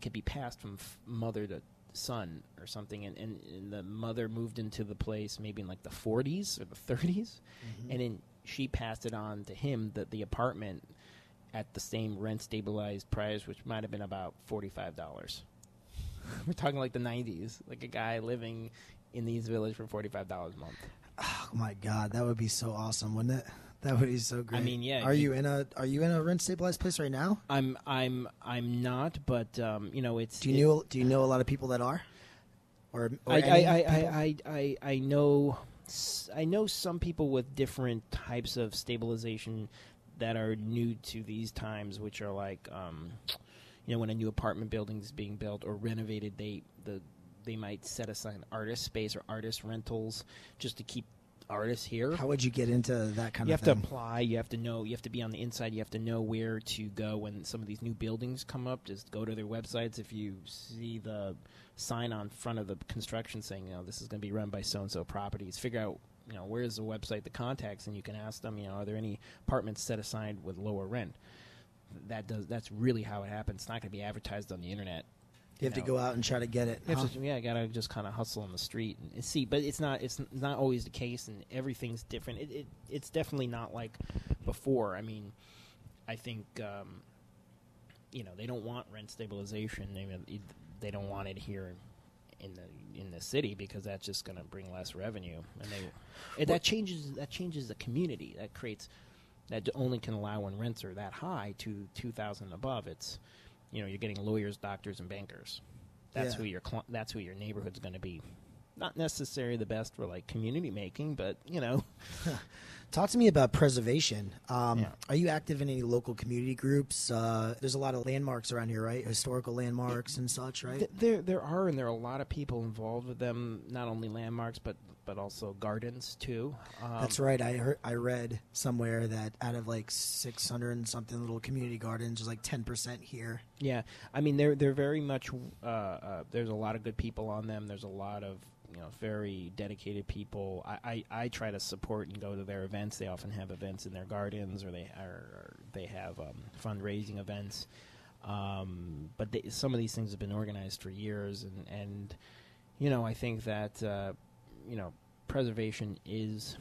could be passed from mother to son or something, and the mother moved into the place maybe in like the 40s or the 30s, and then she passed it on to him, the apartment, at the same rent stabilized price, which might have been about $45. We're talking like the 90s, like a guy living in the East Village for $45 a month. Oh my God, that would be so awesome, wouldn't it? That would be so great. I mean, yeah. Are you in a rent stabilized place right now? I'm not, but it's. Do you know a lot of people that are? I know some people with different types of stabilization that are new to these times, which are like, when a new apartment building is being built or renovated, they might set aside artist space or artist rentals just to keep artists here. How would you get into that kind of thing? You have to apply. You have to know. You have to be on the inside. You have to know where to go when some of these new buildings come up. Just go to their websites. If you see the sign on front of the construction saying, this is going to be run by so-and-so properties, figure out, where's the website, the contacts, and you can ask them, are there any apartments set aside with lower rent? That's really how it happens. It's not going to be advertised on the internet. You have to go out and try to get it. I gotta just kind of hustle on the street and see. But it's not always the case, and everything's different. It's definitely not like before. I mean, I think they don't want rent stabilization. They don't want it here in the city because that's just going to bring less revenue, and that changes the community. That creates that only can allow when rents are that high to 2,000 above. It's you're getting lawyers, doctors, and bankers. That's who your neighborhood's going to be. Not necessarily the best for like community making, but Talk to me about preservation. Are you active in any local community groups? There's a lot of landmarks around here, right? Historical landmarks and such, right? There are, and there are a lot of people involved with them. Not only landmarks, but also gardens too. That's right. I read somewhere that out of like 600 and something little community gardens, there's like 10% here. Yeah, I mean they're very much. There's a lot of good people on them. There's a lot of very dedicated people. I try to support and go to their events. They often have events in their gardens, or they have fundraising events. But some of these things have been organized for years, and I think that preservation is.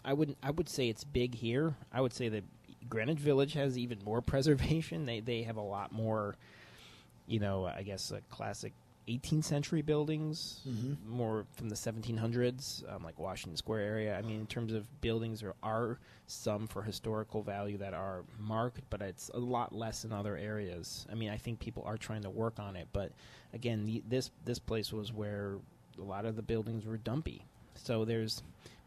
I would say it's big here. I would say that Greenwich Village has even more preservation. They have a lot more. I guess classic 18th century buildings, more from the 1700s, like Washington Square area. I mean, in terms of buildings, there are some for historical value that are marked, but it's a lot less in other areas. I mean, I think people are trying to work on it, but again, this place was where a lot of the buildings were dumpy. So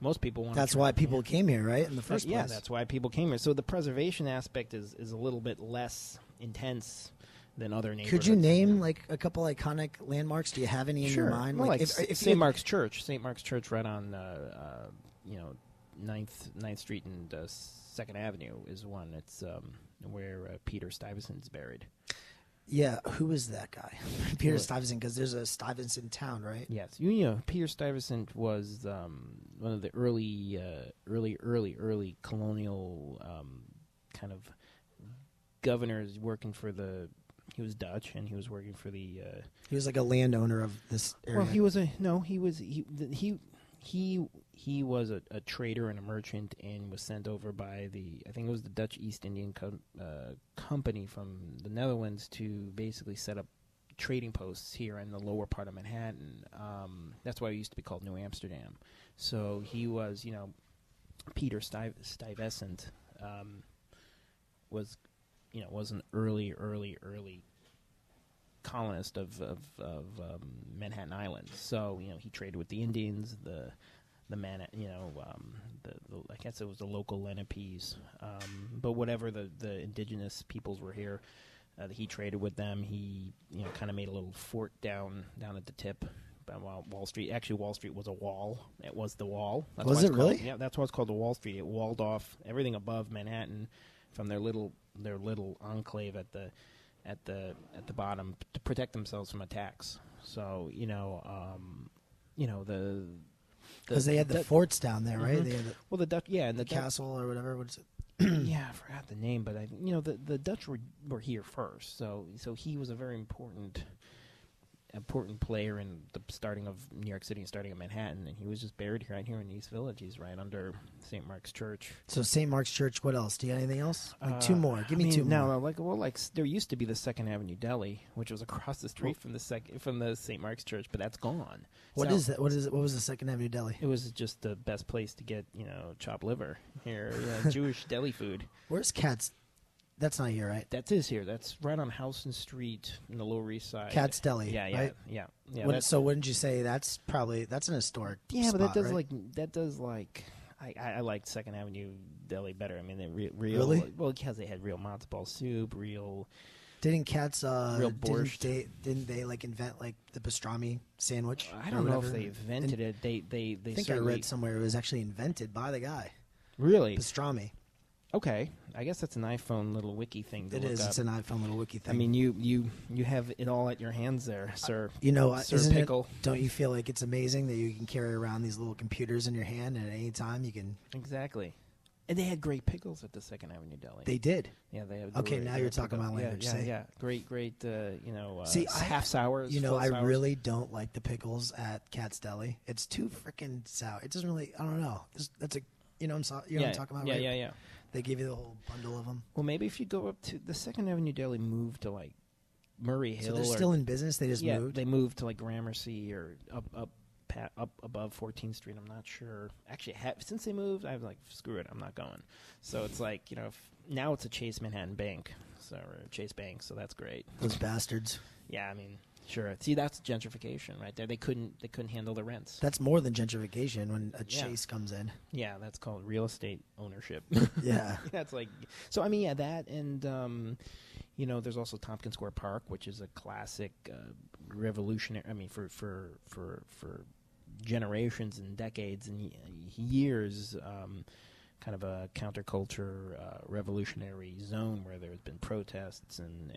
most people want. That's why people came here, right? In the first place. Yeah, that's why people came here. So the preservation aspect is a little bit less intense than other neighborhoods. Could you name like a couple iconic landmarks? Do you have any in your mind? Well, like St. Mark's Church. St. Mark's Church, right on 9th Street and 2nd Avenue is one. It's where Peter Stuyvesant's buried. Yeah, who is that guy? Peter Stuyvesant, because there's a Stuyvesant town, right? Yes, Peter Stuyvesant was one of the early colonial kind of governors working for the. He was Dutch, and he was working for the. He was like a landowner of this area. Well, he was a trader and a merchant, and was sent over by I think it was the Dutch East Indian Company from the Netherlands to basically set up trading posts here in the lower part of Manhattan. That's why it used to be called New Amsterdam. So he was, Peter Stuyvesant was an early colonist of Manhattan Island. So he traded with the Indians, the I guess it was the local Lenapes, but whatever the indigenous peoples were here, he traded with them. He kind of made a little fort down at the tip. Wall Street. Actually, Wall Street was a wall. It was the wall. Was it really? Yeah, that's why it's called the Wall Street. It walled off everything above Manhattan from their little enclave at the bottom to protect themselves from attacks. So because they had the forts down there, right? Mm-hmm. They had the Dutch, and the castle or whatever. What is it? Yeah, I forgot the name, but the Dutch were here first. So he was a very important player in the starting of New York City and starting of Manhattan, and he was just buried right here in East Village. He's right under St. Mark's Church. So St. Mark's Church. What else? Do you got anything else? Two more. Give me two more. No, there used to be the 2nd Avenue Deli, which was across the street from the St. Mark's Church, but that's gone. What is that? What is it? What was the 2nd Avenue Deli? It was just the best place to get chopped liver here, Jewish deli food. Where's Katz? That's not here, right? That is here. That's right on Howson Street in the Lower East Side. Katz Deli. Yeah, right? yeah. So wouldn't you say that's an historic? Yeah, spot, but that does right? I liked 2nd Avenue Deli better. I mean, they real really because they had real matzo ball soup, real. Didn't Katz real borscht? Didn't they invent the pastrami sandwich? I don't know if they invented it. They I think I read somewhere it was actually invented by the guy. Really? Pastrami. Okay, I guess that's an iPhone little wiki thing. It is. It's an iPhone little wiki thing. I mean, you have it all at your hands there, sir. Sir Pickle. Don't you feel like it's amazing that you can carry around these little computers in your hand, and at any time you can? Exactly. And they had great pickles at the Second Avenue Deli. They did. Yeah, they had. Okay, now you're talking my language. Yeah. Great. See, half sours. I sours. really don't like the pickles at Cat's Deli. It's too freaking sour. It doesn't really. I don't know. That's a. What I'm talking about, right? Yeah. They give you the whole bundle of them. Well, maybe if you go up to the Second Avenue Deli, moved to like Murray Hill. So they're still in business. They just moved. They moved to like Gramercy or up above 14th Street. I'm not sure. Actually, since they moved, I was like, screw it, I'm not going. So it's like, now it's a Chase Manhattan Bank, or Chase Bank. So that's great. Those bastards. Yeah, I mean, sure. See, that's gentrification right there. They couldn't handle the rents. That's more than gentrification when a Chase comes in. Yeah, that's called real estate ownership. Yeah, that's like. So I mean, yeah, that and. There's also Tompkins Square Park, which is a classic revolutionary. I mean, for generations and decades and years, kind of a counterculture revolutionary zone where there's been protests and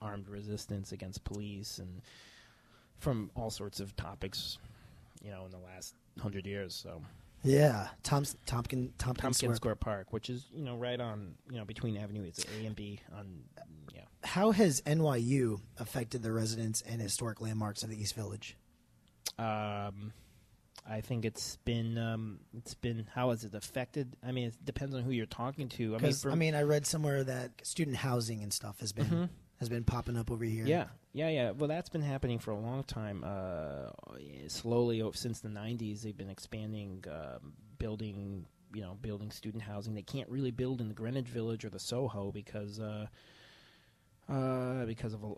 armed resistance against police and from all sorts of topics, in the last 100 years. So. Yeah, Tompkins Square Park, which is right on between avenues A and B. How has NYU affected the residents and historic landmarks of the East Village? I think it's been how has it affected? I mean, it depends on who you're talking to. I read somewhere that student housing and stuff has been popping up over here. Yeah. Well, that's been happening for a long time. Slowly since the 90s, they've been expanding, building student housing. They can't really build in the Greenwich Village or the Soho because of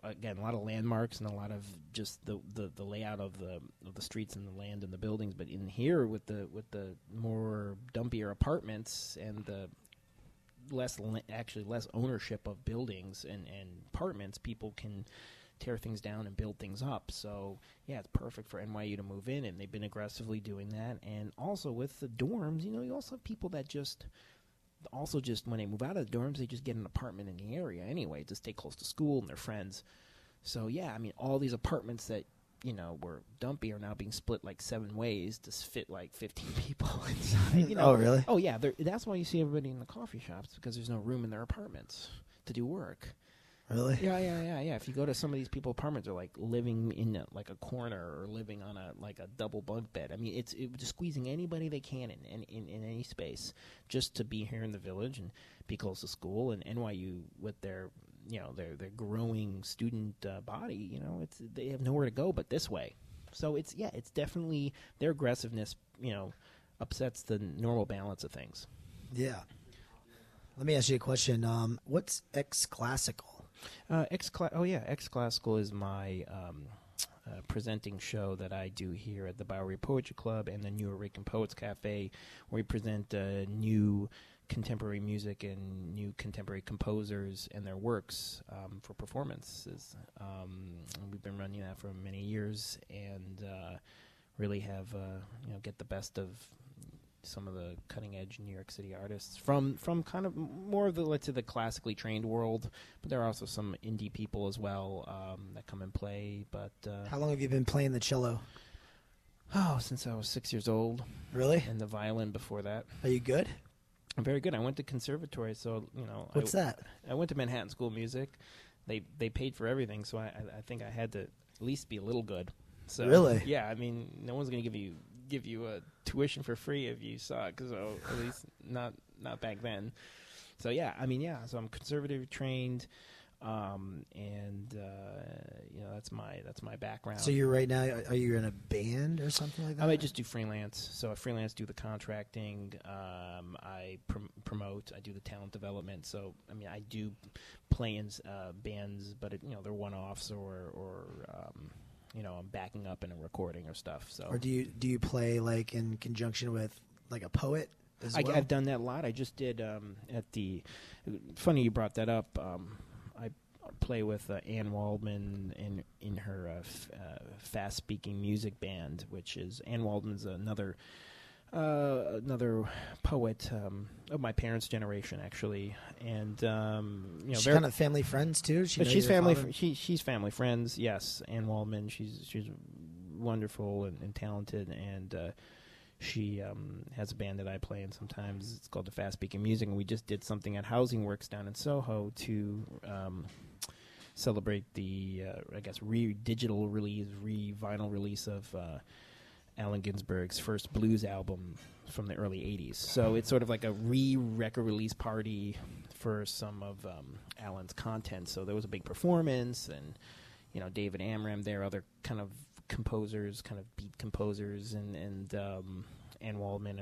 again a lot of landmarks and a lot of just the layout of the streets and the land and the buildings. But in here with the more dumpier apartments and the less ownership of buildings and apartments, people can tear things down and build things up. So yeah, it's perfect for NYU to move in, and they've been aggressively doing that. And also with the dorms, you also have people that just when they move out of the dorms, they just get an apartment in the area anyway to stay close to school and their friends. So yeah, I mean, all these apartments that were dumpy are now being split like 7 ways to fit like 15 people inside. Oh, really? Oh, yeah. That's why you see everybody in the coffee shops, because there's no room in their apartments to do work. Really? Yeah. If you go to some of these people's apartments, they're like living in like a corner or living on a double bunk bed. I mean, it's just squeezing anybody they can in any space just to be here in the village and be close to school. And NYU with their their growing student body, they have nowhere to go but this way. So it's definitely their aggressiveness, upsets the normal balance of things. Yeah. Let me ask you a question. What's X-Classical? X-Classical is my presenting show that I do here at the Bowery Poetry Club and the New Awakened Poets Cafe, where we present new contemporary music and new contemporary composers and their works for performances. We've been running that for many years and really have get the best of some of the cutting-edge New York City artists from kind of more of the classically trained world, but there are also some indie people as well that come and play. But how long have you been playing the cello? Oh, since I was 6 years old. Really? And the violin before that. Are you good? I'm very good. I went to conservatory, so What's that? I went to Manhattan School of Music. They paid for everything, so I think I had to at least be a little good. So, really? Yeah. I mean, no one's going to give you a tuition for free if you suck. So at least not back then. So yeah, I mean, yeah. So I'm conservative trained, and that's my background. So you're right now. Are you in a band or something like that? I might just do freelance. So I freelance, do the contracting. I promote. I do the talent development. So I mean, I do play in bands, but they're one-offs or I'm backing up in a recording or stuff. So, or do you play like in conjunction with like a poet as well? I've done that a lot. I just did at the. Funny you brought that up. I play with Ann Waldman in her fast speaking music band, which is Ann Waldman's another poet of my parents' generation, actually, and she's kind of family friends too. She's family friends. Yes, Ann Waldman. She's wonderful and talented, and She has a band that I play in sometimes. It's called the Fast Speaking Music, and we just did something at Housing Works down in Soho to celebrate the, digital release, vinyl release of Allen Ginsberg's first blues album from the early 80s. So it's sort of like a record release party for some of Allen's content. So there was a big performance, and, David Amram there, other kind of composers, kind of beat composers, and Ann Waldman,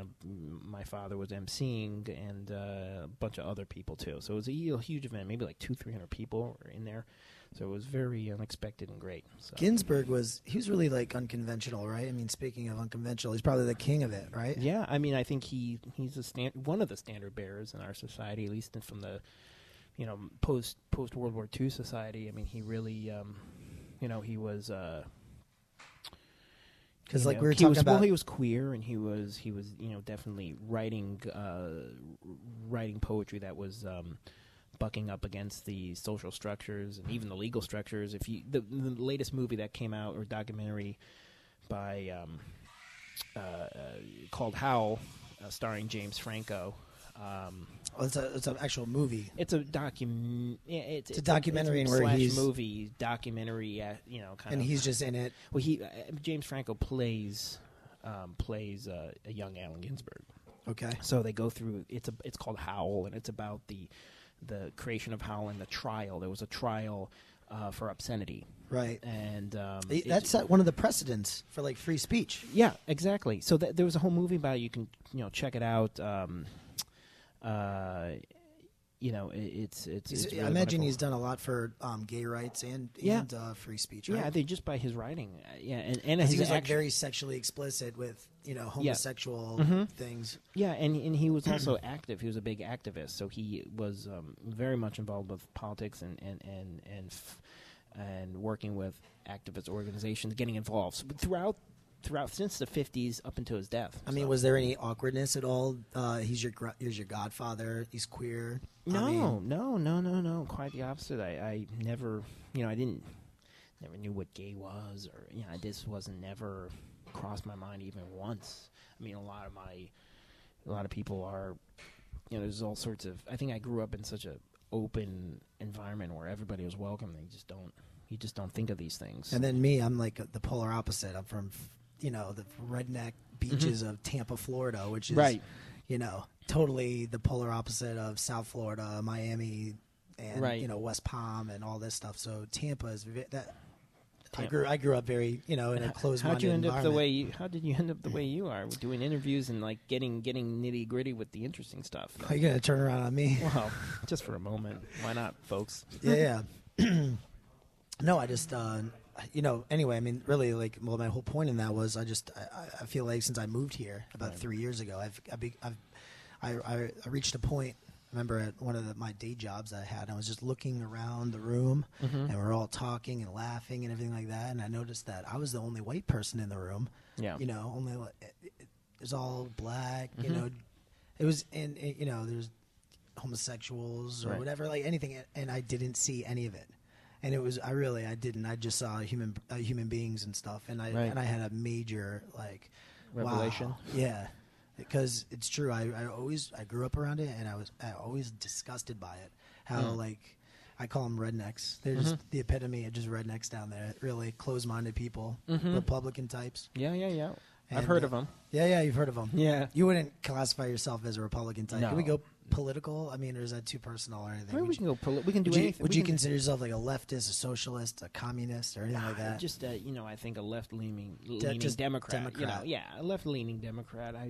my father was emceeing, and a bunch of other people too. So it was a huge event, maybe like 200-300 people were in there. So it was very unexpected and great. So. Ginsberg was really like unconventional, right? I mean, speaking of unconventional, he's probably the king of it, right? Yeah, I mean, I think he's one of the standard bearers in our society, at least from the post World War II society. I mean, he really he was. Because like we were talking about, he was queer, and he was definitely writing poetry that was bucking up against the social structures and even the legal structures. If you the latest movie that came out, or documentary by called Howl, starring James Franco. It's an actual movie. It's a documentary where he's movie documentary. Kind of, and he's just in it. Well, James Franco plays a young Allen Ginsberg. Okay. So they go through. It's called Howl, and it's about the creation of Howl and the trial. There was a trial for obscenity. Right. And that's one of the precedents for like free speech. Yeah, exactly. So there was a whole movie about it. You can check it out. It's really I imagine wonderful. he's done a lot for gay rights and free speech. Right? Yeah, they just by his writing. And he was like very sexually explicit with homosexual things. Yeah, and he was also active. He was a big activist, so he was very much involved with politics and working with activist organizations, getting involved. So throughout since the 50s up until his death. I mean, was there any awkwardness at all? He's your godfather. He's queer. No. Quite the opposite. I never, never knew what gay was, or this wasn't never crossed my mind even once. I mean, a lot of people are, there's all sorts of. I think I grew up in such a open environment where everybody was welcome. You just don't think of these things. And then me, I'm like the polar opposite. I'm from the redneck beaches of Tampa, Florida, which is, right. Totally the polar opposite of South Florida, Miami, and, right. West Palm and all this stuff. So Tampa is that. Tampa. I grew up very, in a closed-minded environment. How did you end up the way you are, doing interviews and like getting nitty-gritty with the interesting stuff? Are you going to turn around on me? Well, just for a moment. Why not, folks? Yeah. No, I just... anyway, I mean, really, my whole point in that was I feel like since I moved here about 3 years ago, I reached a point. I remember at one of my day jobs I had, I was just looking around the room, and we're all talking and laughing and everything like that, and I noticed that I was the only white person in the room. Yeah. It was all black. It was, and there's homosexuals or whatever, like anything, and I didn't see any of it. And I didn't. I just saw human beings and stuff, and I had a major revelation. Wow. Yeah, because it's true. I grew up around it, and I always disgusted by it. How I call them rednecks. They're just the epitome of just rednecks down there. Really closed-minded people, Republican types. Yeah. And, I've heard of them. Yeah, you've heard of them. Yeah. You wouldn't classify yourself as a Republican type. No. Can we go political? I mean, or is that too personal or anything? Maybe we can go we can do anything. Would you consider yourself like a leftist, a socialist, a communist, or anything like that? Just I think a left-leaning Democrat. A left-leaning Democrat. I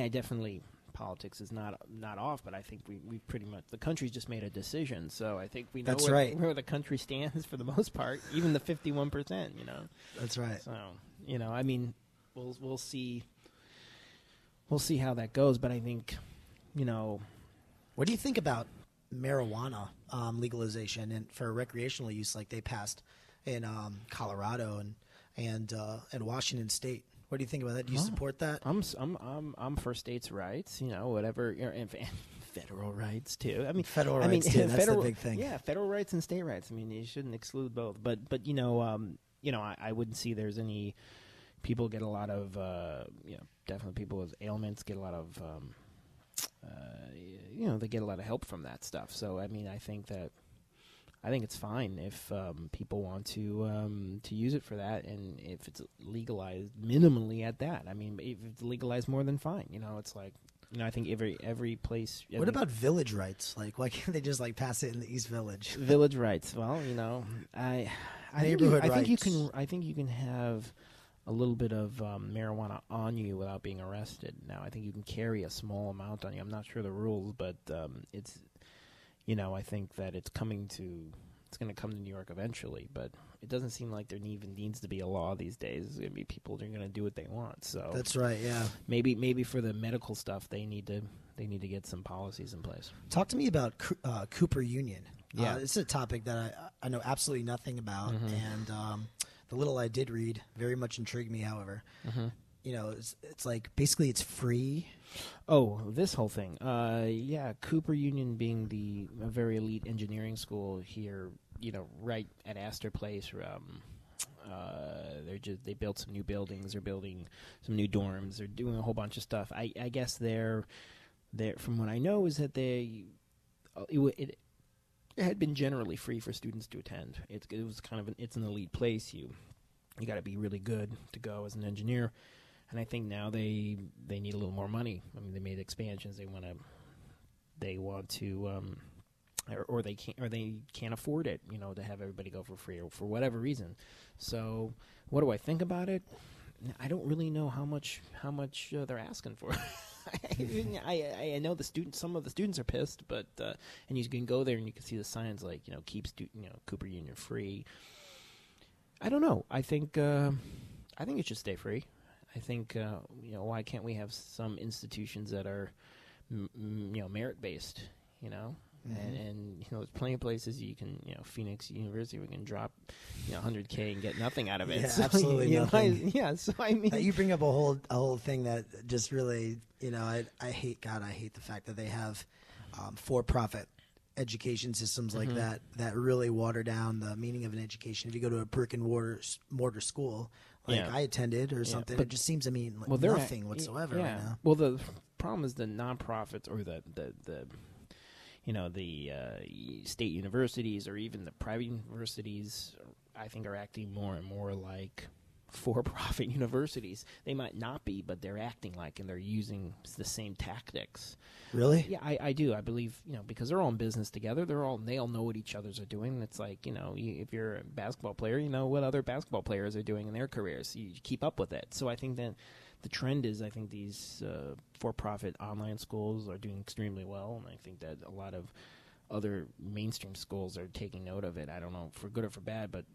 definitely. Politics is not off, but I think we pretty much the country's just made a decision. So I think we know where the country stands for the most part, even the 51%. That's right. So I mean, we'll see. We'll see how that goes, but I think, what do you think about marijuana legalization and for recreational use, like they passed in Colorado and Washington State? What do you think about that? Do you support that? I'm for states' rights, whatever, and federal rights too. I mean, federal rights too. That's the big thing. Yeah, federal rights and state rights. I mean, you shouldn't exclude both. But I wouldn't see there's any people get a lot of, definitely people with ailments get a lot of, they get a lot of help from that stuff. So, I mean, I think it's fine if people want to use it for that, and if it's legalized minimally at that. I mean, if it's legalized more than fine. It's like, I think every place. What about village rights? Like, why can't they just like pass it in the East Village? Village rights. Well, I think you can have a little bit of marijuana on you without being arrested. Now, I think you can carry a small amount on you. I'm not sure the rules, but it's. I think that it's going to come to New York eventually, but it doesn't seem like there even needs to be a law these days. There's going to be people that are going to do what they want. So that's right. Yeah. Maybe for the medical stuff, they need to get some policies in place. Talk to me about Cooper Union. Yeah, it's a topic that I know absolutely nothing about, and the little I did read very much intrigued me. However, it's like basically it's free. Oh, this whole thing. Cooper Union being a very elite engineering school here, right at Astor Place. They built some new buildings. They're building some new dorms. They're doing a whole bunch of stuff. I guess they're from what I know is that it had been generally free for students to attend. It was kind of it's an elite place. You got to be really good to go as an engineer. And I think now they need a little more money. I mean, they made expansions. They want to, or they can't afford it. To have everybody go for free or for whatever reason. So, what do I think about it? I don't really know how much they're asking for. I know some of the students are pissed, but and you can go there and you can see the signs like keep Cooper Union free. I don't know. I think it should stay free. I think, why can't we have some institutions that are, merit-based, And there's plenty of places you can, Phoenix University, we can drop, $100K and get nothing out of it. Yeah, so, absolutely nothing. So I mean. You bring up a whole thing that just really, I hate the fact that they have for-profit education systems like that really water down the meaning of an education. If you go to a brick and mortar school, like I attended or something, it just seems to mean nothing whatsoever right now. Well, the problem is the nonprofits or the state universities or even the private universities, I think, are acting more and more like for-profit universities. They might not be, but they're acting like, and they're using the same tactics. Really? Yeah, I do. I believe, because they're all in business together. They all know what each other's are doing. It's like, if you're a basketball player, you know what other basketball players are doing in their careers. You keep up with it. So I think that the trend is, I think these for-profit online schools are doing extremely well, and I think that a lot of other mainstream schools are taking note of it. I don't know, for good or for bad, but,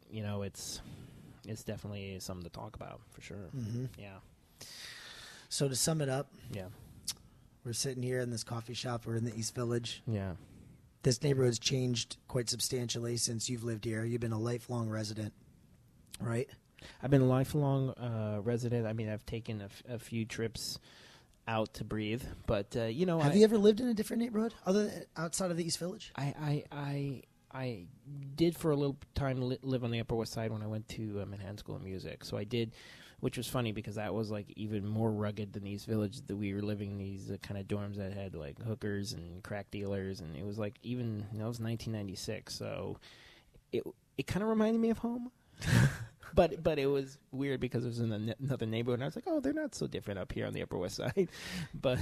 it's definitely something to talk about, for sure. Mm-hmm. Yeah. So to sum it up, we're We're sitting here in this coffee shop. We're in the East Village. Yeah. This neighborhood's changed quite substantially since you've lived here. You've been a lifelong resident, right? I've been a lifelong resident. I mean, I've taken a few trips out to breathe, but you know, have you ever lived in a different neighborhood other than outside of the East Village? I did for a little time live on the Upper West Side when I went to Manhattan School of Music. So I did, which was funny because that was like even more rugged than East Village. That we were living in these kind of dorms that had like hookers and crack dealers, and it was like even that was 1996. So it kind of reminded me of home. But it was weird because it was in another neighborhood, and I was like, oh, they're not so different up here on the Upper West Side. But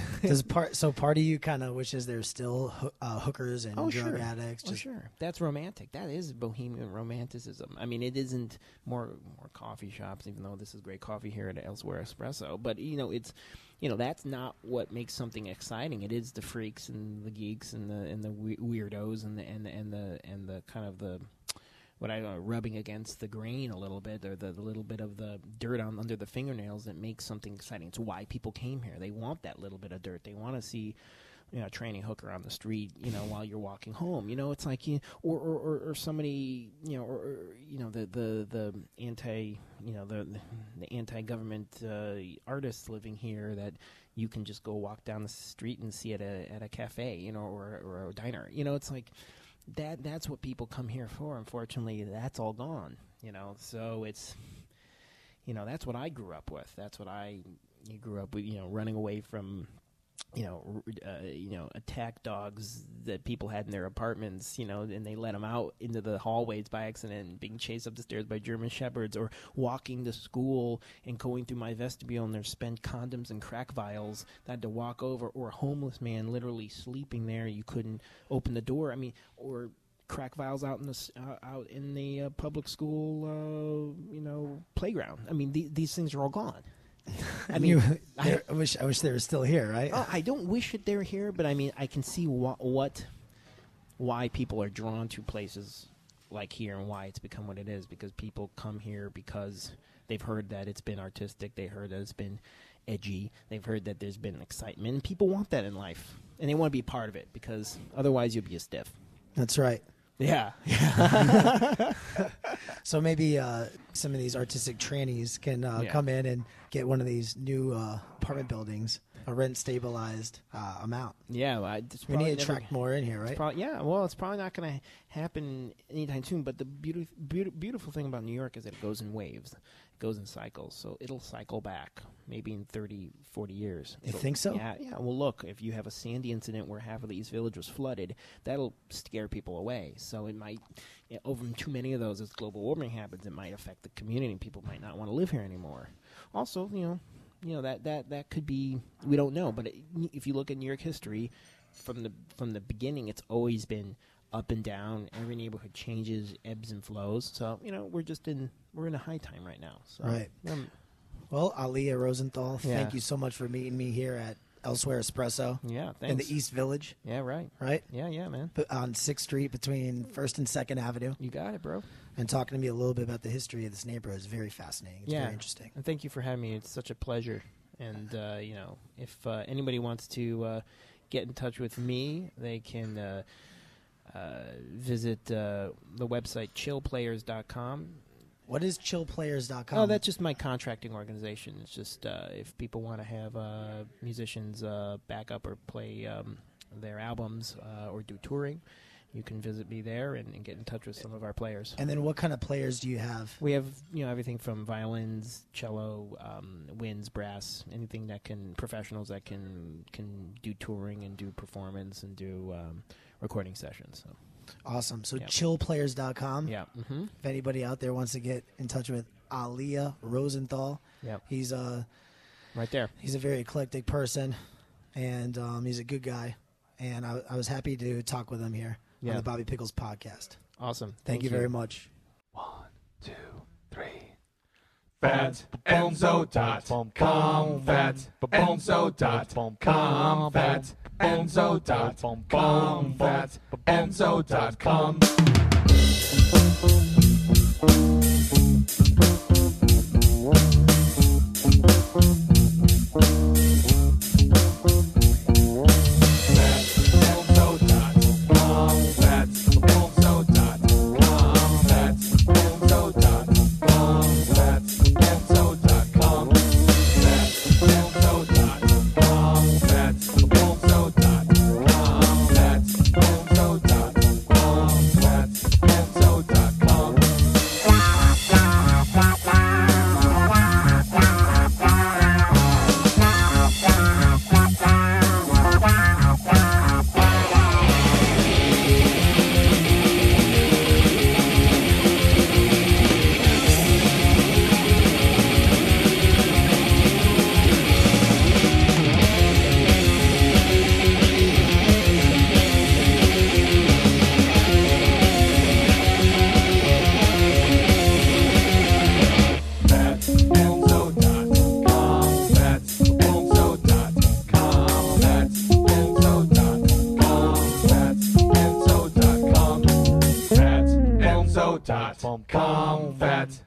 part of you kind of wishes there's still hookers and drug addicts. Oh, sure. That's romantic. That is bohemian romanticism. I mean, it isn't more coffee shops, even though this is great coffee here at Elsewhere Espresso. But it's that's not what makes something exciting. It is the freaks and the geeks and the weirdos and the kind of the what I rubbing against the grain a little bit, or the little bit of the dirt under the fingernails that makes something exciting. It's why people came here. They want that little bit of dirt. They want to see, a training hooker on the street, while you're walking home. It's like, or somebody, the anti, the anti-government artists living here that you can just go walk down the street and see at a cafe, or a diner. It's like. That's what people come here for. Unfortunately, that's all gone. So it's, that's what I grew up with. That's what you grew up with, running away from, attack dogs that people had in their apartments, and they let them out into the hallways by accident and being chased up the stairs by German shepherds, or walking to school and going through my vestibule and there's spent condoms and crack vials that I had to walk over, or a homeless man literally sleeping there. You couldn't open the door. Or crack vials out in the public school, playground. These things are all gone. I wish they were still here, right? Oh, I don't wish that they're here, but I can see why people are drawn to places like here and why it's become what it is. Because people come here because they've heard that it's been artistic, they heard that it's been edgy, they've heard that there's been excitement, and people want that in life, and they want to be part of it, because otherwise you'll be a stiff. That's right. Yeah. So maybe some of these artistic trannies can come in and get one of these new apartment buildings, a rent-stabilized amount. Yeah. We need to attract more in here, right? It's probably not going to happen anytime soon, but the beautiful thing about New York is that it goes in waves. It goes in cycles, so it'll cycle back maybe in 30, 40 years. You think so? Yeah. Well, look, if you have a Sandy incident where half of the East Village was flooded, that'll scare people away. So it might, over too many of those, as global warming happens, it might affect the community, and people might not want to live here anymore. Also, that could be, we don't know, but if you look at New York history, from the beginning, it's always been up and down. Every neighborhood changes, ebbs and flows. So we're in a high time right now. So, right. Well, Aliah Rosenthal, thank you so much for meeting me here at Elsewhere Espresso. Yeah, thanks. In the East Village. Yeah, right. Right? Yeah, man. On 6th Street between 1st and 2nd Avenue. You got it, bro. And talking to me a little bit about the history of this neighborhood is very fascinating. It's very interesting. And thank you for having me. It's such a pleasure. And, if anybody wants to get in touch with me, they can visit the website chillplayers.com. What is chillplayers.com? Oh, that's just my contracting organization. It's just if people want to have musicians back up or play their albums or do touring, you can visit me there and get in touch with some of our players. And then what kind of players do you have? We have everything from violins, cello, winds, brass, anything that professionals that can do touring and do performance and do recording sessions. So. Awesome. So chillplayers.com. Yeah. Mm-hmm. If anybody out there wants to get in touch with Aliah Rosenthal, he's right there. He's a very eclectic person, and he's a good guy. And I was happy to talk with him here on the Bobby Pickles podcast. Awesome. Thank you very much. 1, 2, 3. FatEnzo.com. FatEnzo.com. FatEnzo.com. FatEnzo.com.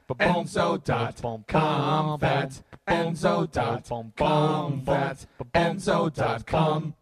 FatEnzo.com. FatEnzo.com. FatEnzo.com.